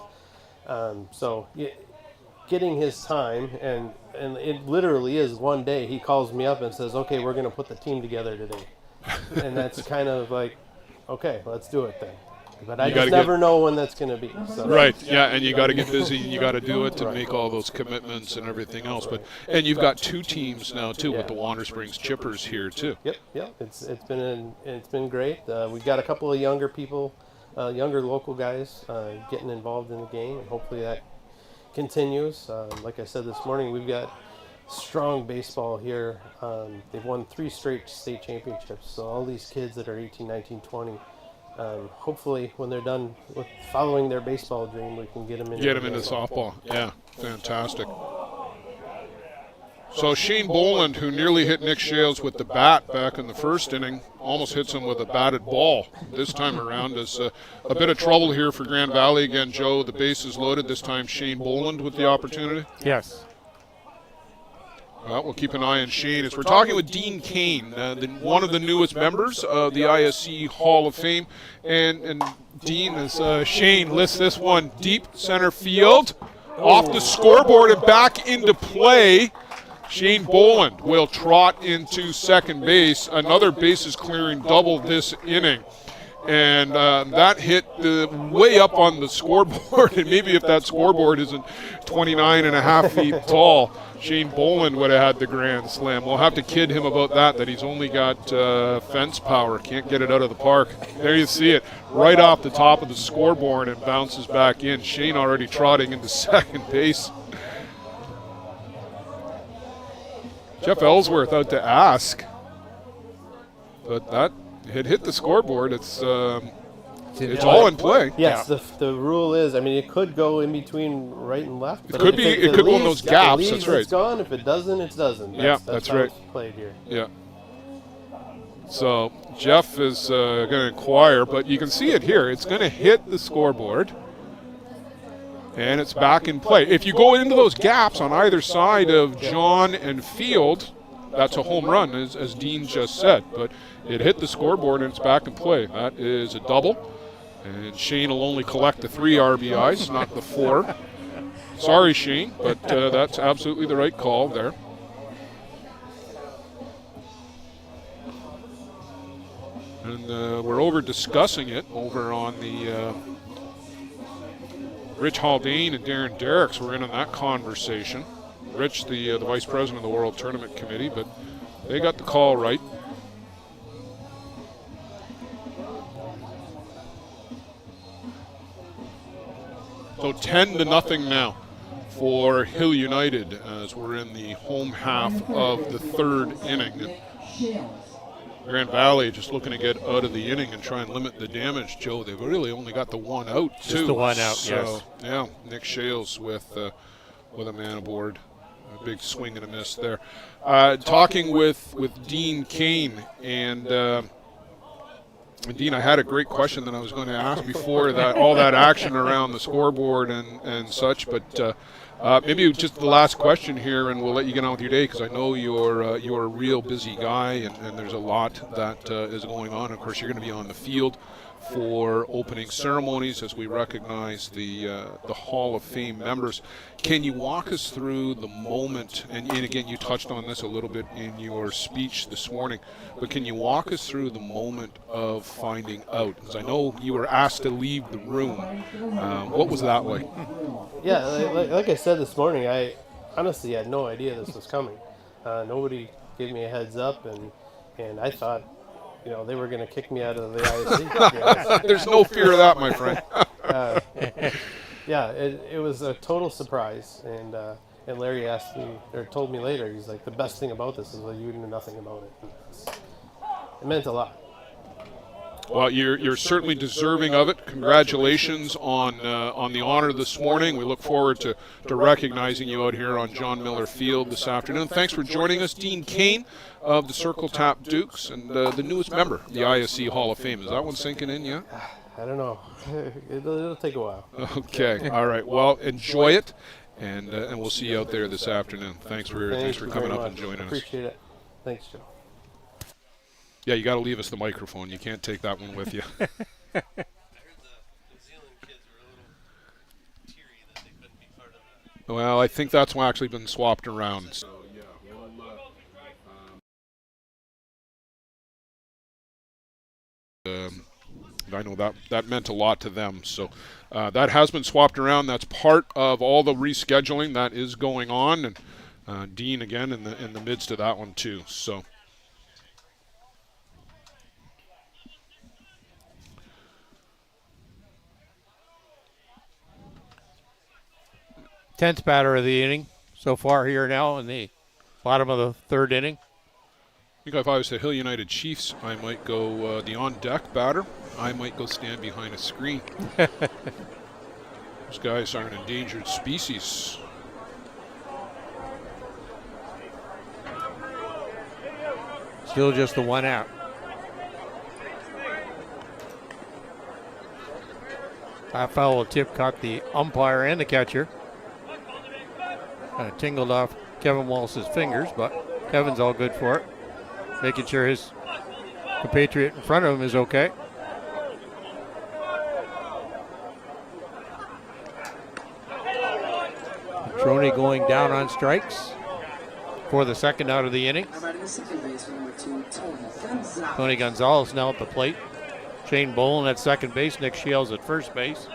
So getting his time, and it literally is one day he calls me up and says, okay, we're going to put the team together today. And that's kind of like, okay, let's do it then. But I You just gotta never know when that's going to be. So. Right, yeah, and you got to get busy, and you got to do it to Right. make all those commitments and everything else. But and you've got 2 teams now too with the Water Springs Chippers here too. Yep. It's been great. We got a couple of younger people, younger local guys, getting involved in the game, and hopefully that continues. Like I said this morning, we've got strong baseball here. They've won 3 straight state championships. So all these kids that are 18, 19, 20. Hopefully, when they're done with following their baseball dream, we can get them into softball. Yeah, fantastic. So Shane Boland, who nearly hit Nick Shales with the bat back in the first inning, almost hits him with a batted ball this time around. Is a bit of trouble here for Grand Valley again. Joe, the base is loaded. This time Shane Boland with the opportunity. Yes. Well, we'll keep an eye on Shane as we're talking with Dean Kane, one of the newest members of the ISC Hall of Fame. And Dean, as Shane lifts this one deep center field, off the scoreboard and back into play. Shane Boland will trot into second base. Another bases clearing double this inning. And that hit way up on the scoreboard. And maybe if that scoreboard isn't 29 and a half feet tall, Shane Boland would have had the grand slam. We'll have to kid him about that he's only got fence power. Can't get it out of the park. There you see it, right off the top of the scoreboard and bounces back in. Shane already trotting into second base. Jeff Ellsworth out to ask. But that hit the scoreboard. It's all in play. Yes, the rule is, I mean, it could go in between right and left. It could go in those gaps. Leaves, that's right. It's gone. If it doesn't, it doesn't. That's right. It's played here. Yeah. So Jeff is going to inquire, but you can see it here. It's going to hit the scoreboard, and it's back in play. If you go into those gaps on either side of John and Field, that's a home run, as Dean just said. But it hit the scoreboard, and it's back in play. That is a double. And Shane will only collect the 3 RBIs, not the 4. Sorry, Shane, but that's absolutely the right call there. And we're over discussing it over on the Rich Haldane and Darren Derricks were in on that conversation. Rich, the vice president of the World Tournament Committee, but they got the call right. So 10-0 now for Hill United as we're in the home half of the 3rd inning. Grand Valley just looking to get out of the inning and try and limit the damage. Joe, they've really only got the 1 out, too. Just the 1 out, so, yes. Yeah, Nick Shales with a man aboard. A big swing and a miss there. Talking with Dean Kane, and Dean, I had a great question that I was going to ask before all that action around the scoreboard and such, but maybe just the last question here, and we'll let you get on with your day because I know you're a real busy guy, and there's a lot that is going on. Of course, you're going to be on the field for opening ceremonies as we recognize the Hall of Fame members. Can you walk us through the moment, and again, you touched on this a little bit in your speech this morning, but can you walk us through the moment of finding out? Because I know you were asked to leave the room. What was that like? Yeah, like I said this morning, I honestly had no idea this was coming. Nobody gave me a heads up, and I thought, they were going to kick me out of the ISC. There's no fear of that, my friend. Yeah, it was a total surprise, and Larry asked me, or told me later, he's like, the best thing about this is that you knew nothing about it. It meant a lot. Well, you're certainly deserving of it. Congratulations on the honor this morning. We look forward to recognizing you out here on John Miller Field this afternoon. Thanks for joining us, Dean Kane of the Circle Tap Dukes, and the newest member of the ISC Hall of Fame. Is that one sinking in yet? I don't know. It'll take a while. Okay. All right. Well, enjoy it, and we'll see you out there this afternoon. Thanks for coming up and joining us. Appreciate it. Thanks, Joe. Yeah, you got to leave us the microphone. You can't take that one with you. I heard the New Zealand kids were a little teary that they couldn't be part of that. Well, I think that's actually been swapped around. So. I know that meant a lot to them. So that has been swapped around. That's part of all the rescheduling that is going on. And Dean again in the midst of that one too. So. Tenth batter of the inning so far here now in the bottom of the third inning. I think if I was the Hill United Chiefs, I might go the on-deck batter. I might go stand behind a screen. Those guys are an endangered species. Still just the one out. That foul tip caught the umpire and the catcher. Kind of tingled off Kevin Wallace's fingers, but Kevin's all good for it. Making sure his compatriot in front of him is okay. Trony going down on strikes for the second out of the inning. Tony Gonzalez now at the plate. Shane Boland at second base. Nick Shields at first base.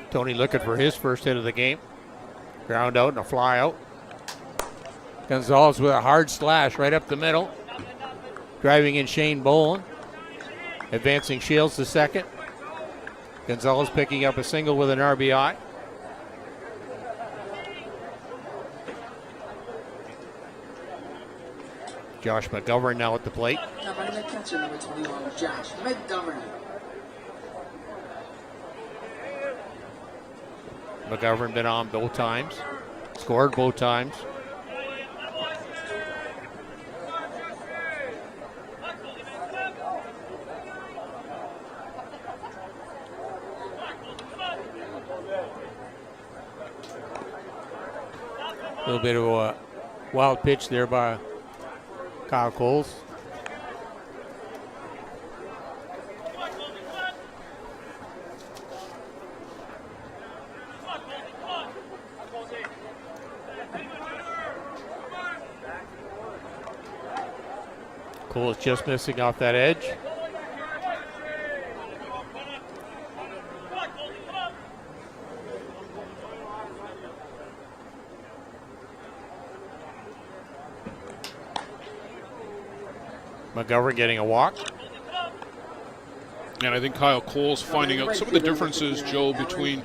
Tony looking for his first hit of the game. Ground out and a fly out. Gonzalez with a hard slash right up the middle. Driving in Shane Boland. Advancing Shields to second. Gonzalez picking up a single with an RBI. Josh McGovern now at the plate. McGovern been on both times. Scored both times. A little bit of a wild pitch there by Kyle Coles. Coles just missing off that edge. McGovern getting a walk. And I think Kyle Cole's finding out some of the differences, Joe, between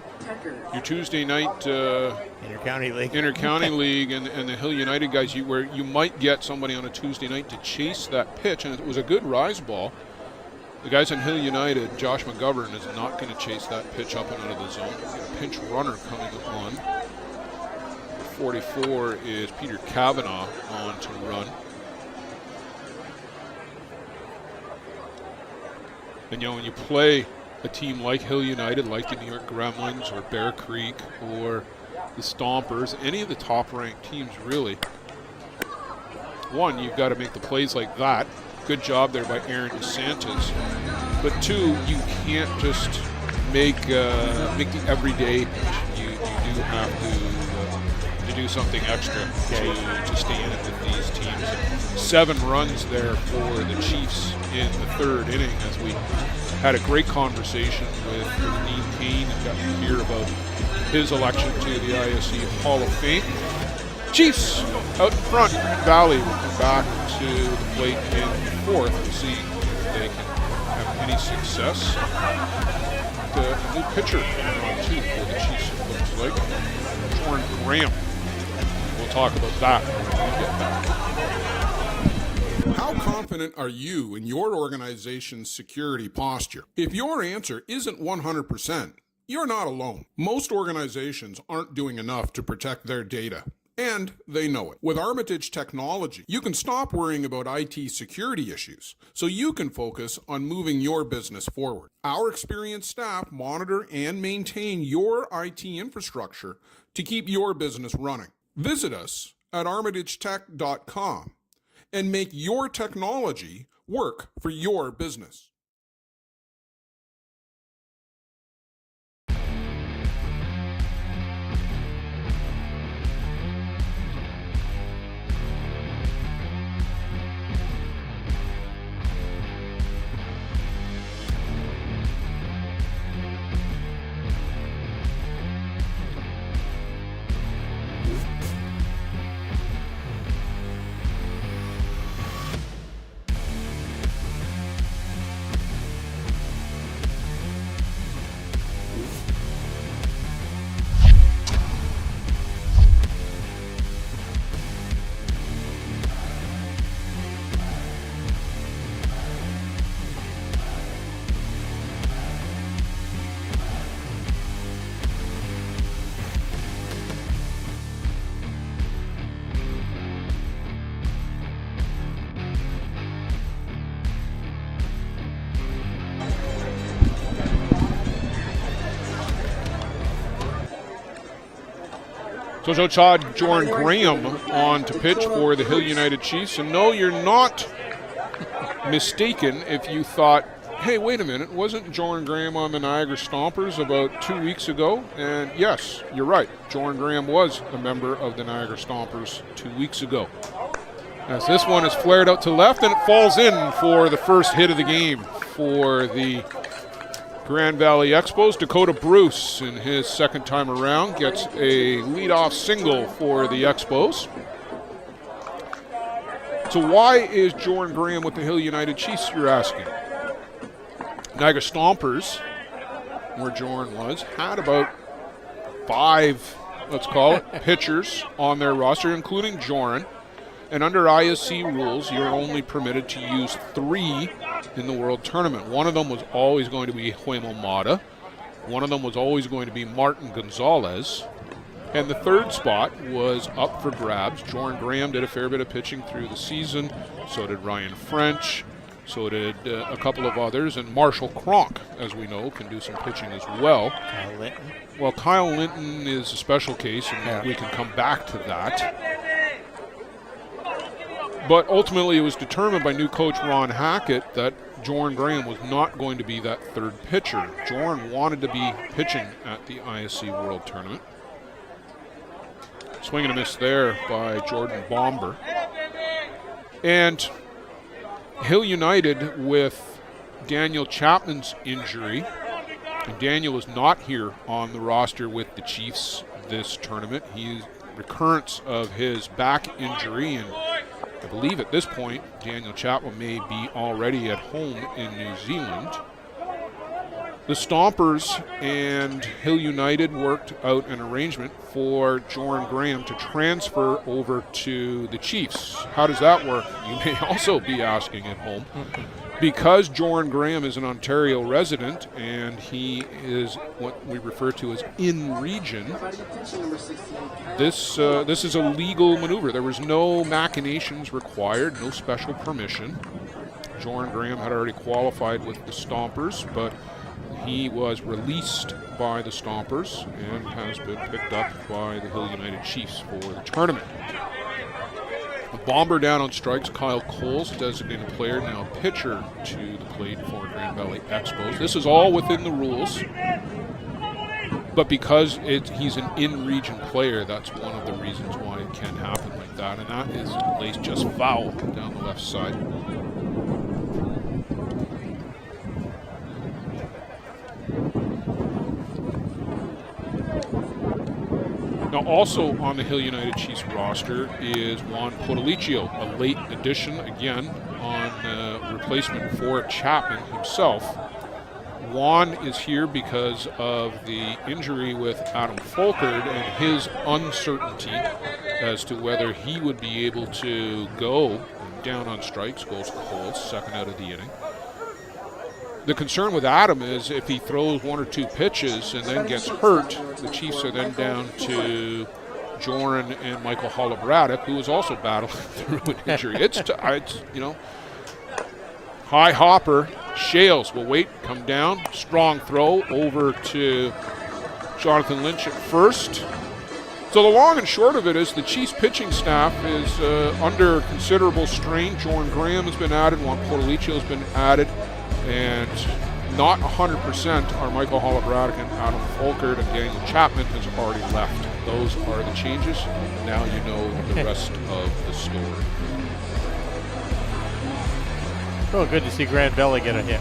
your Tuesday night Inter-County League and the Hill United guys, where you might get somebody on a Tuesday night to chase that pitch, and it was a good rise ball. The guys on Hill United, Josh McGovern, is not going to chase that pitch up and out of the zone. We've got a pinch runner coming on. 44 is Peter Cavanaugh on to run. And, when you play a team like Hill United, like the New York Gremlins or Bear Creek or the Stompers, any of the top-ranked teams, really, one, you've got to make the plays like that. Good job there by Aaron DeSantis. But two, you can't just make the everyday pitch. You do have to do something extra to stay in it with these teams. And 7 runs there for the Chiefs in the third inning, as we had a great conversation with Dean Kane and got to hear about his election to the ISC Hall of Fame. Chiefs out in front. Valley will come back to the plate in fourth. We'll see if they can have any success. A new pitcher on too for the Chiefs, it looks like. Jordan Graham. We'll talk about that when we get back. How confident are you in your organization's security posture? If your answer isn't 100%, you're not alone. Most organizations aren't doing enough to protect their data, and they know it. With Armitage technology, you can stop worrying about IT security issues so you can focus on moving your business forward. Our experienced staff monitor and maintain your IT infrastructure to keep your business running. Visit us at armitagetech.com and make your technology work for your business. So outside Jordan Graham on to pitch for the Hill United Chiefs. And no, you're not mistaken if you thought, hey, wait a minute, wasn't Jordan Graham on the Niagara Stompers about 2 weeks ago? And yes, you're right. Jordan Graham was a member of the Niagara Stompers 2 weeks ago. As this one is flared out to left, and it falls in for the first hit of the game for the Grand Valley EXPOS. Dakota Bruce, in his second time around, gets a leadoff single for the EXPOS. So why is Jordan Graham with the Hill United Chiefs, you're asking? Niagara Stompers, where Jordan was, had about 5, let's call it, pitchers on their roster, including Jordan. And under ISC rules, you're only permitted to use 3 in the World Tournament. One of them was always going to be Huemo Mata. One of them was always going to be Martin Gonzalez. And the third spot was up for grabs. Jordan Graham did a fair bit of pitching through the season. So did Ryan French. So did a couple of others. And Marshall Cronk, as we know, can do some pitching as well. Kyle Linton. Well, Kyle Linton is a special case, and we can come back to that. But ultimately, it was determined by new coach Ron Hackett that Jordan Graham was not going to be that third pitcher. Jordan wanted to be pitching at the ISC World Tournament. Swing and a miss there by Jordan Bomber. And Hill United with Daniel Chapman's injury. And Daniel is not here on the roster with the Chiefs this tournament. He's recurrence of his back injury, and I believe at this point Daniel Chapman may be already at home in New Zealand. The Stompers and Hill United worked out an arrangement for Jordan Graham to transfer over to the Chiefs. How does that work? You may also be asking at home. Because Jordan Graham is an Ontario resident and he is what we refer to as in region, this is a legal maneuver. There was no machinations required, no special permission. Jordan Graham had already qualified with the Stompers, but he was released by the Stompers and has been picked up by the Hill United Chiefs for the tournament. The Bomber down on strikes. Kyle Coles, designated player, now pitcher to the plate for Grand Valley EXPOS. This is all within the rules, but because he's an in-region player, that's one of the reasons why it can happen like that, and that is laced just foul down the left side. Now, also on the Hill United Chiefs roster is Juan Podolicio, a late addition, again, on replacement for Chapman himself. Juan is here because of the injury with Adam Folkert and his uncertainty as to whether he would be able to go. Down on strikes, goes Coles, second out of the inning. The concern with Adam is if he throws 1 or 2 pitches and then gets hurt, the Chiefs are then down to Joran and Michael Holobratic, who is also battling through an injury. It's high hopper. Shales will wait, come down. Strong throw over to Jonathan Lynch at first. So the long and short of it is the Chiefs pitching staff is under considerable strain. Jordan Graham has been added. Juan Podolicio has been added. And not 100% are Michael Holobratic and Adam Folkert, and Daniel Chapman has already left. Those are the changes. Now you know the rest of the story. Oh, good to see Grand Valley get a hit.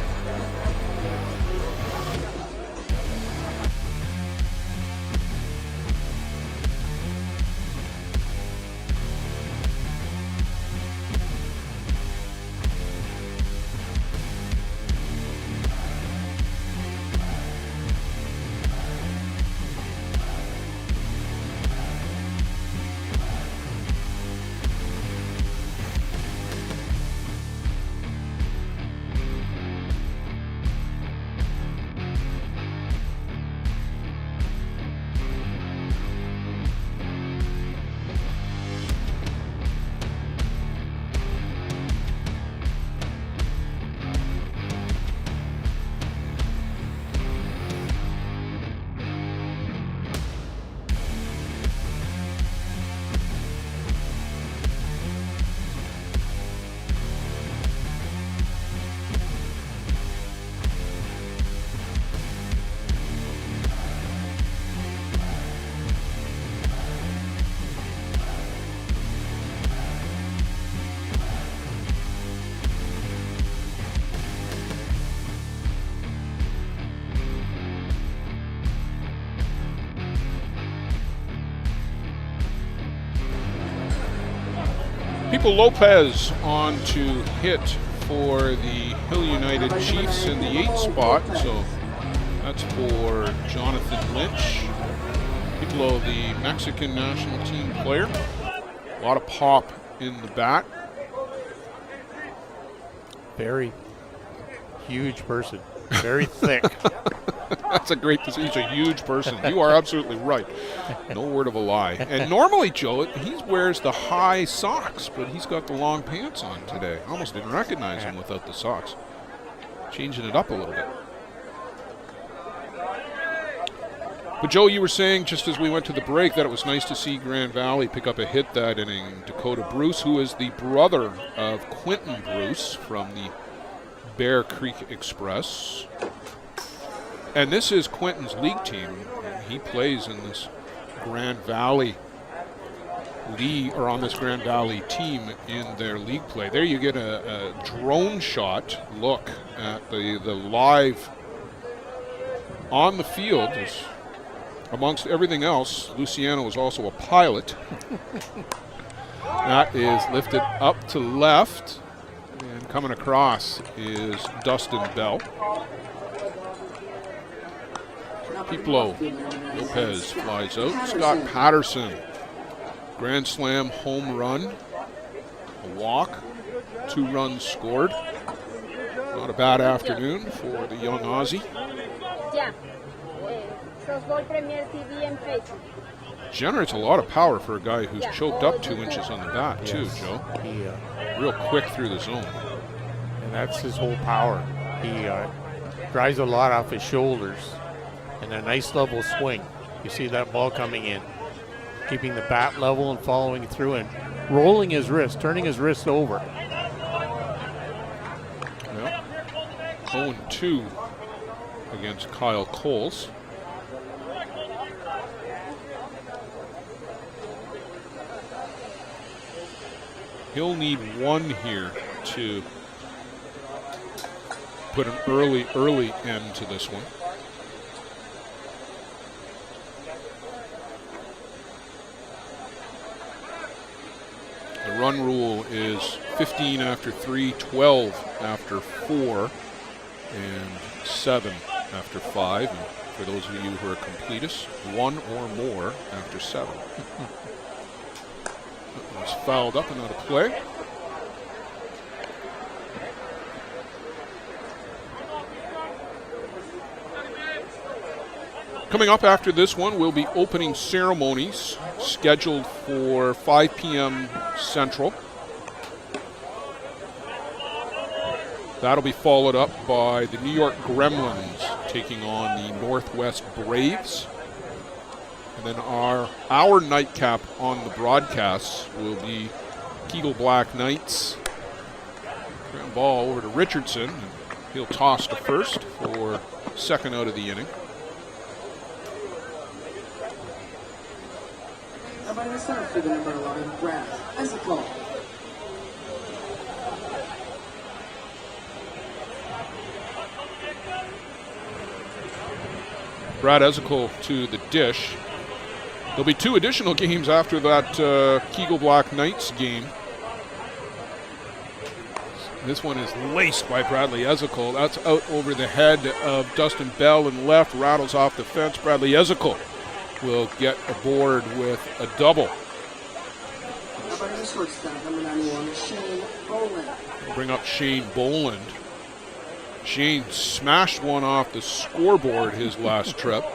Michael Lopez on to hit for the Hill United Chiefs in the 8th spot. So that's for Jonathan Lynch, Vivelo, the Mexican national team player. A lot of pop in the bat. Very huge person. Very thick. That's a great decision. He's a huge person. You are absolutely right. No word of a lie. And normally, Joe, he wears the high socks, but he's got the long pants on today. I almost didn't recognize him without the socks. Changing it up a little bit. But, Joe, you were saying just as we went to the break that it was nice to see Grand Valley pick up a hit that inning. Dakota Bruce, who is the brother of Quentin Bruce from the Bear Creek Express. And this is Quentin's league team. He plays in this Grand Valley league, or on this Grand Valley team in their league play. There you get a drone shot look at the live on the field. Amongst everything else, Luciano is also a pilot. That is lifted up to left, and coming across is Dustin Bell. Vivelo, Lopez flies out. Scott Patterson, grand slam home run, a walk, 2 runs scored. Not a bad afternoon for the young Aussie. Generates a lot of power for a guy who's choked up 2 inches on the bat, too, Joe. He, real quick through the zone. And that's his whole power. He drives a lot off his shoulders and a nice level swing. You see that ball coming in, keeping the bat level and following through and rolling his wrist, turning his wrist over. Well, 0-2 against Kyle Coles. He'll need 1 here to put an early end to this one. The run rule is 15 after 3, 12 after 4, and 7 after 5. And for those of you who are completists, 1 or more after 7. That was fouled up and out of play. Coming up after this one will be opening ceremonies scheduled for 5 p.m. Central. That'll be followed up by the New York Gremlins taking on the Northwest Braves. And then our nightcap on the broadcasts will be Kegel Black Knights. Ground ball over to Richardson. And he'll toss to first for 2nd out of the inning. For the number 11, Brad Ezekiel. Brad Ezekiel to the dish. There'll be 2 additional games after that Kegel Black Knights game. This one is laced by Bradley Ezekiel. That's out over the head of Dustin Bell and left, rattles off the fence. Bradley Ezekiel will get aboard with a double. Bring up Shane Boland. Shane smashed one off the scoreboard his last trip.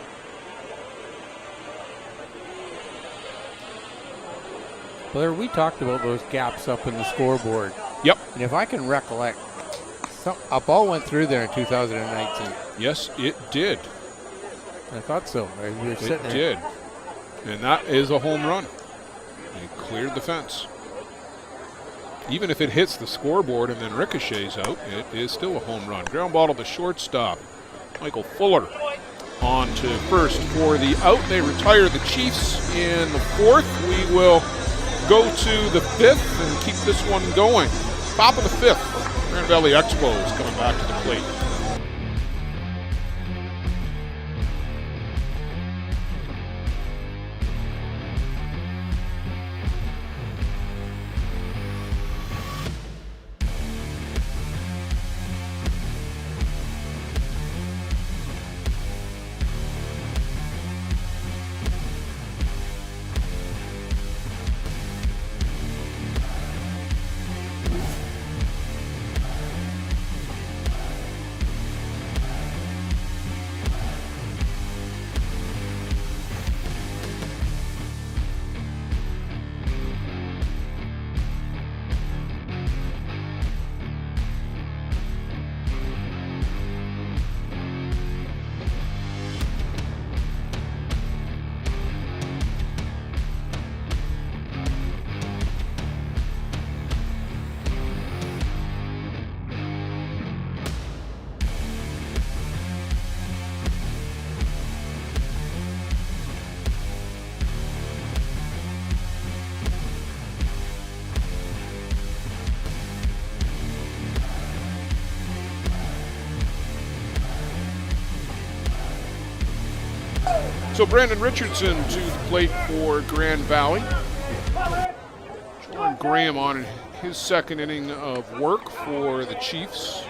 Blair, we talked about those gaps up in the scoreboard. Yep. And if I can recollect, a ball went through there in 2019. Yes, it did. I thought so. It did. And that is a home run. He cleared the fence. Even if it hits the scoreboard and then ricochets out, it is still a home run. Ground ball to the shortstop. Michael Fuller on to first for the out. They retire the Chiefs in the 4th. We will go to the 5th and keep this one going. Top of the 5th. Grand Valley EXPOS coming back to the plate. So Brandon Richardson to the plate for Grand Valley. Jordan Graham on his second inning of work for the Chiefs.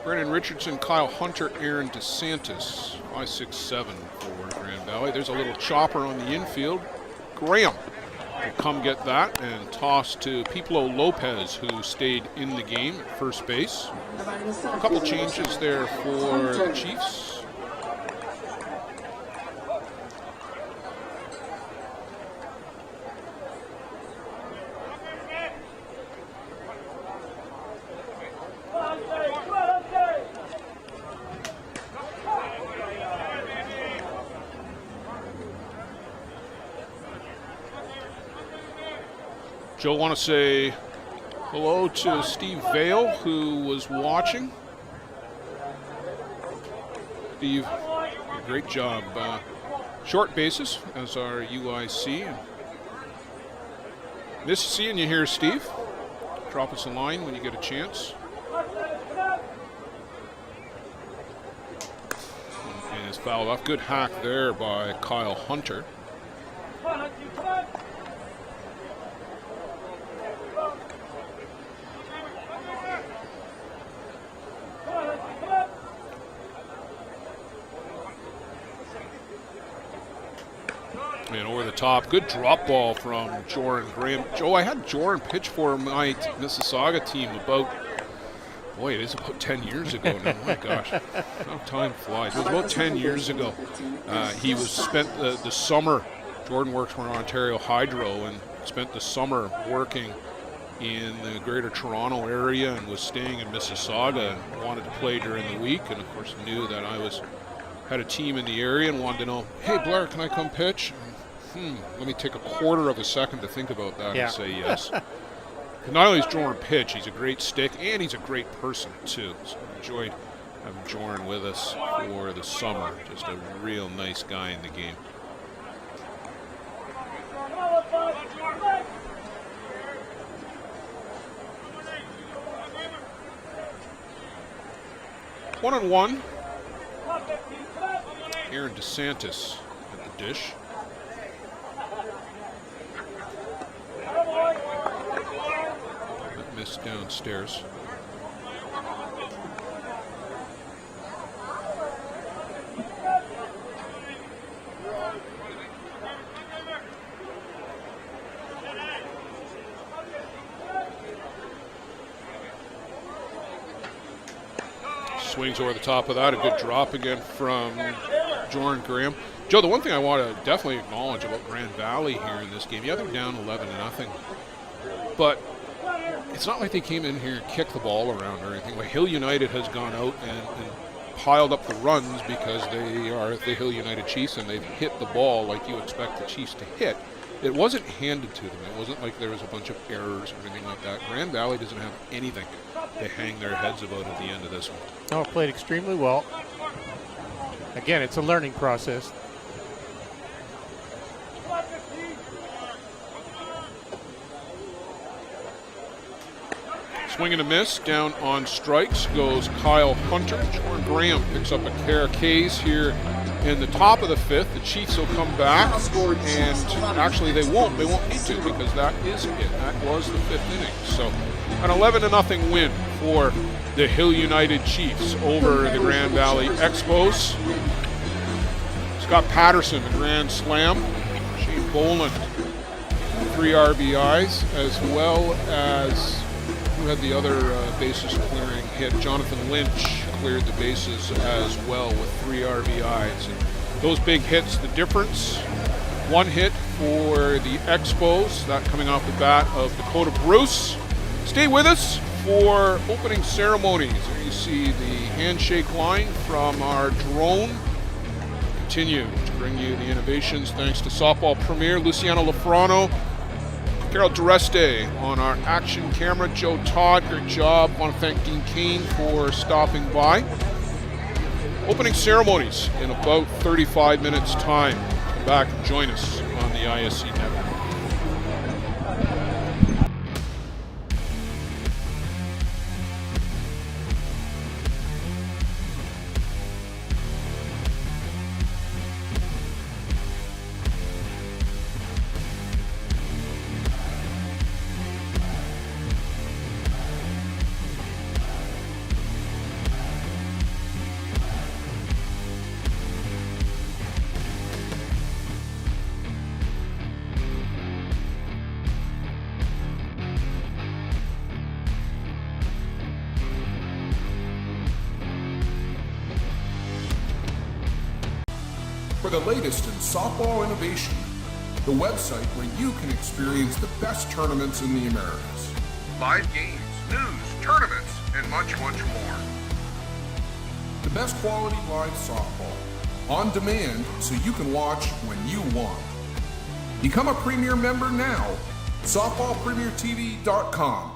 Brandon Richardson, Kyle Hunter, Aaron DeSantis, 5-6-7 for Grand Valley. There's a little chopper on the infield. Graham will come get that and toss to Piplo Lopez, who stayed in the game at first base. A couple changes there for the Chiefs. Joe, want to say hello to Steve Vale, who was watching. Steve, great job. Short bases as our UIC. Miss seeing you here, Steve. Drop us a line when you get a chance. And it's fouled off. Good hack there by Kyle Hunter. And over the top, good drop ball from Jordan Graham. Joe, I had Jordan pitch for my Mississauga team about, boy, it is about 10 years ago now. My gosh, how time flies. It was about 10 years ago. He was spent the summer. Jordan works for Ontario Hydro and spent the summer working in the Greater Toronto area and was staying in Mississauga and wanted to play during the week. And of course, knew that I had a team in the area and wanted to know, hey Blair, can I come pitch? Let me take a quarter of a second to think about that and say yes. Not only is Jordan pitch, he's a great stick and he's a great person too. So I enjoyed having Jordan with us for the summer. Just a real nice guy in the game. One on one. Aaron DeSantis at the dish. That missed downstairs. Swings over the top of that. A good drop again from Jordan Graham. Joe, the one thing I want to definitely acknowledge about Grand Valley here in this game, yeah, they're down 11-0, but it's not like they came in here and kicked the ball around or anything. Like Hill United has gone out and piled up the runs because they are the Hill United Chiefs and they've hit the ball like you expect the Chiefs to hit. It wasn't handed to them. It wasn't like there was a bunch of errors or anything like that. Grand Valley doesn't have anything to hang their heads about at the end of this one. Oh, played extremely well. Again, it's a learning process. Swing and a miss. Down on strikes goes Kyle Hunter. Jordan Graham picks up a pair of Ks here in the top of the fifth. The Chiefs will come back, and actually they won't. They won't need to because that is it. That was the fifth inning. So an 11-0 win for the Hill United Chiefs over the Grand Valley EXPOS. Scott Patterson, the grand slam. Shane Boland, 3 RBIs, as well as who had the other bases clearing hit. Jonathan Lynch cleared the bases as well with 3 RBIs. And those big hits, the difference. 1 hit for the EXPOS, that coming off the bat of Dakota Bruce. Stay with us for opening ceremonies. There you see the handshake line from our drone. Continue to bring you the innovations thanks to Softball Premier Luciano Lafrano, Carol Dureste on our action camera, Joe Todd, great job. Want to thank Dean Kane for stopping by. Opening ceremonies in about 35 minutes time. Come back and join us on the ISC network. for the latest in softball innovation. The website where you can experience the best tournaments in the Americas. Live games, news, tournaments, and much, much more. The best quality live softball. On demand so you can watch when you want. Become a Premier member now. SoftballPremierTV.com.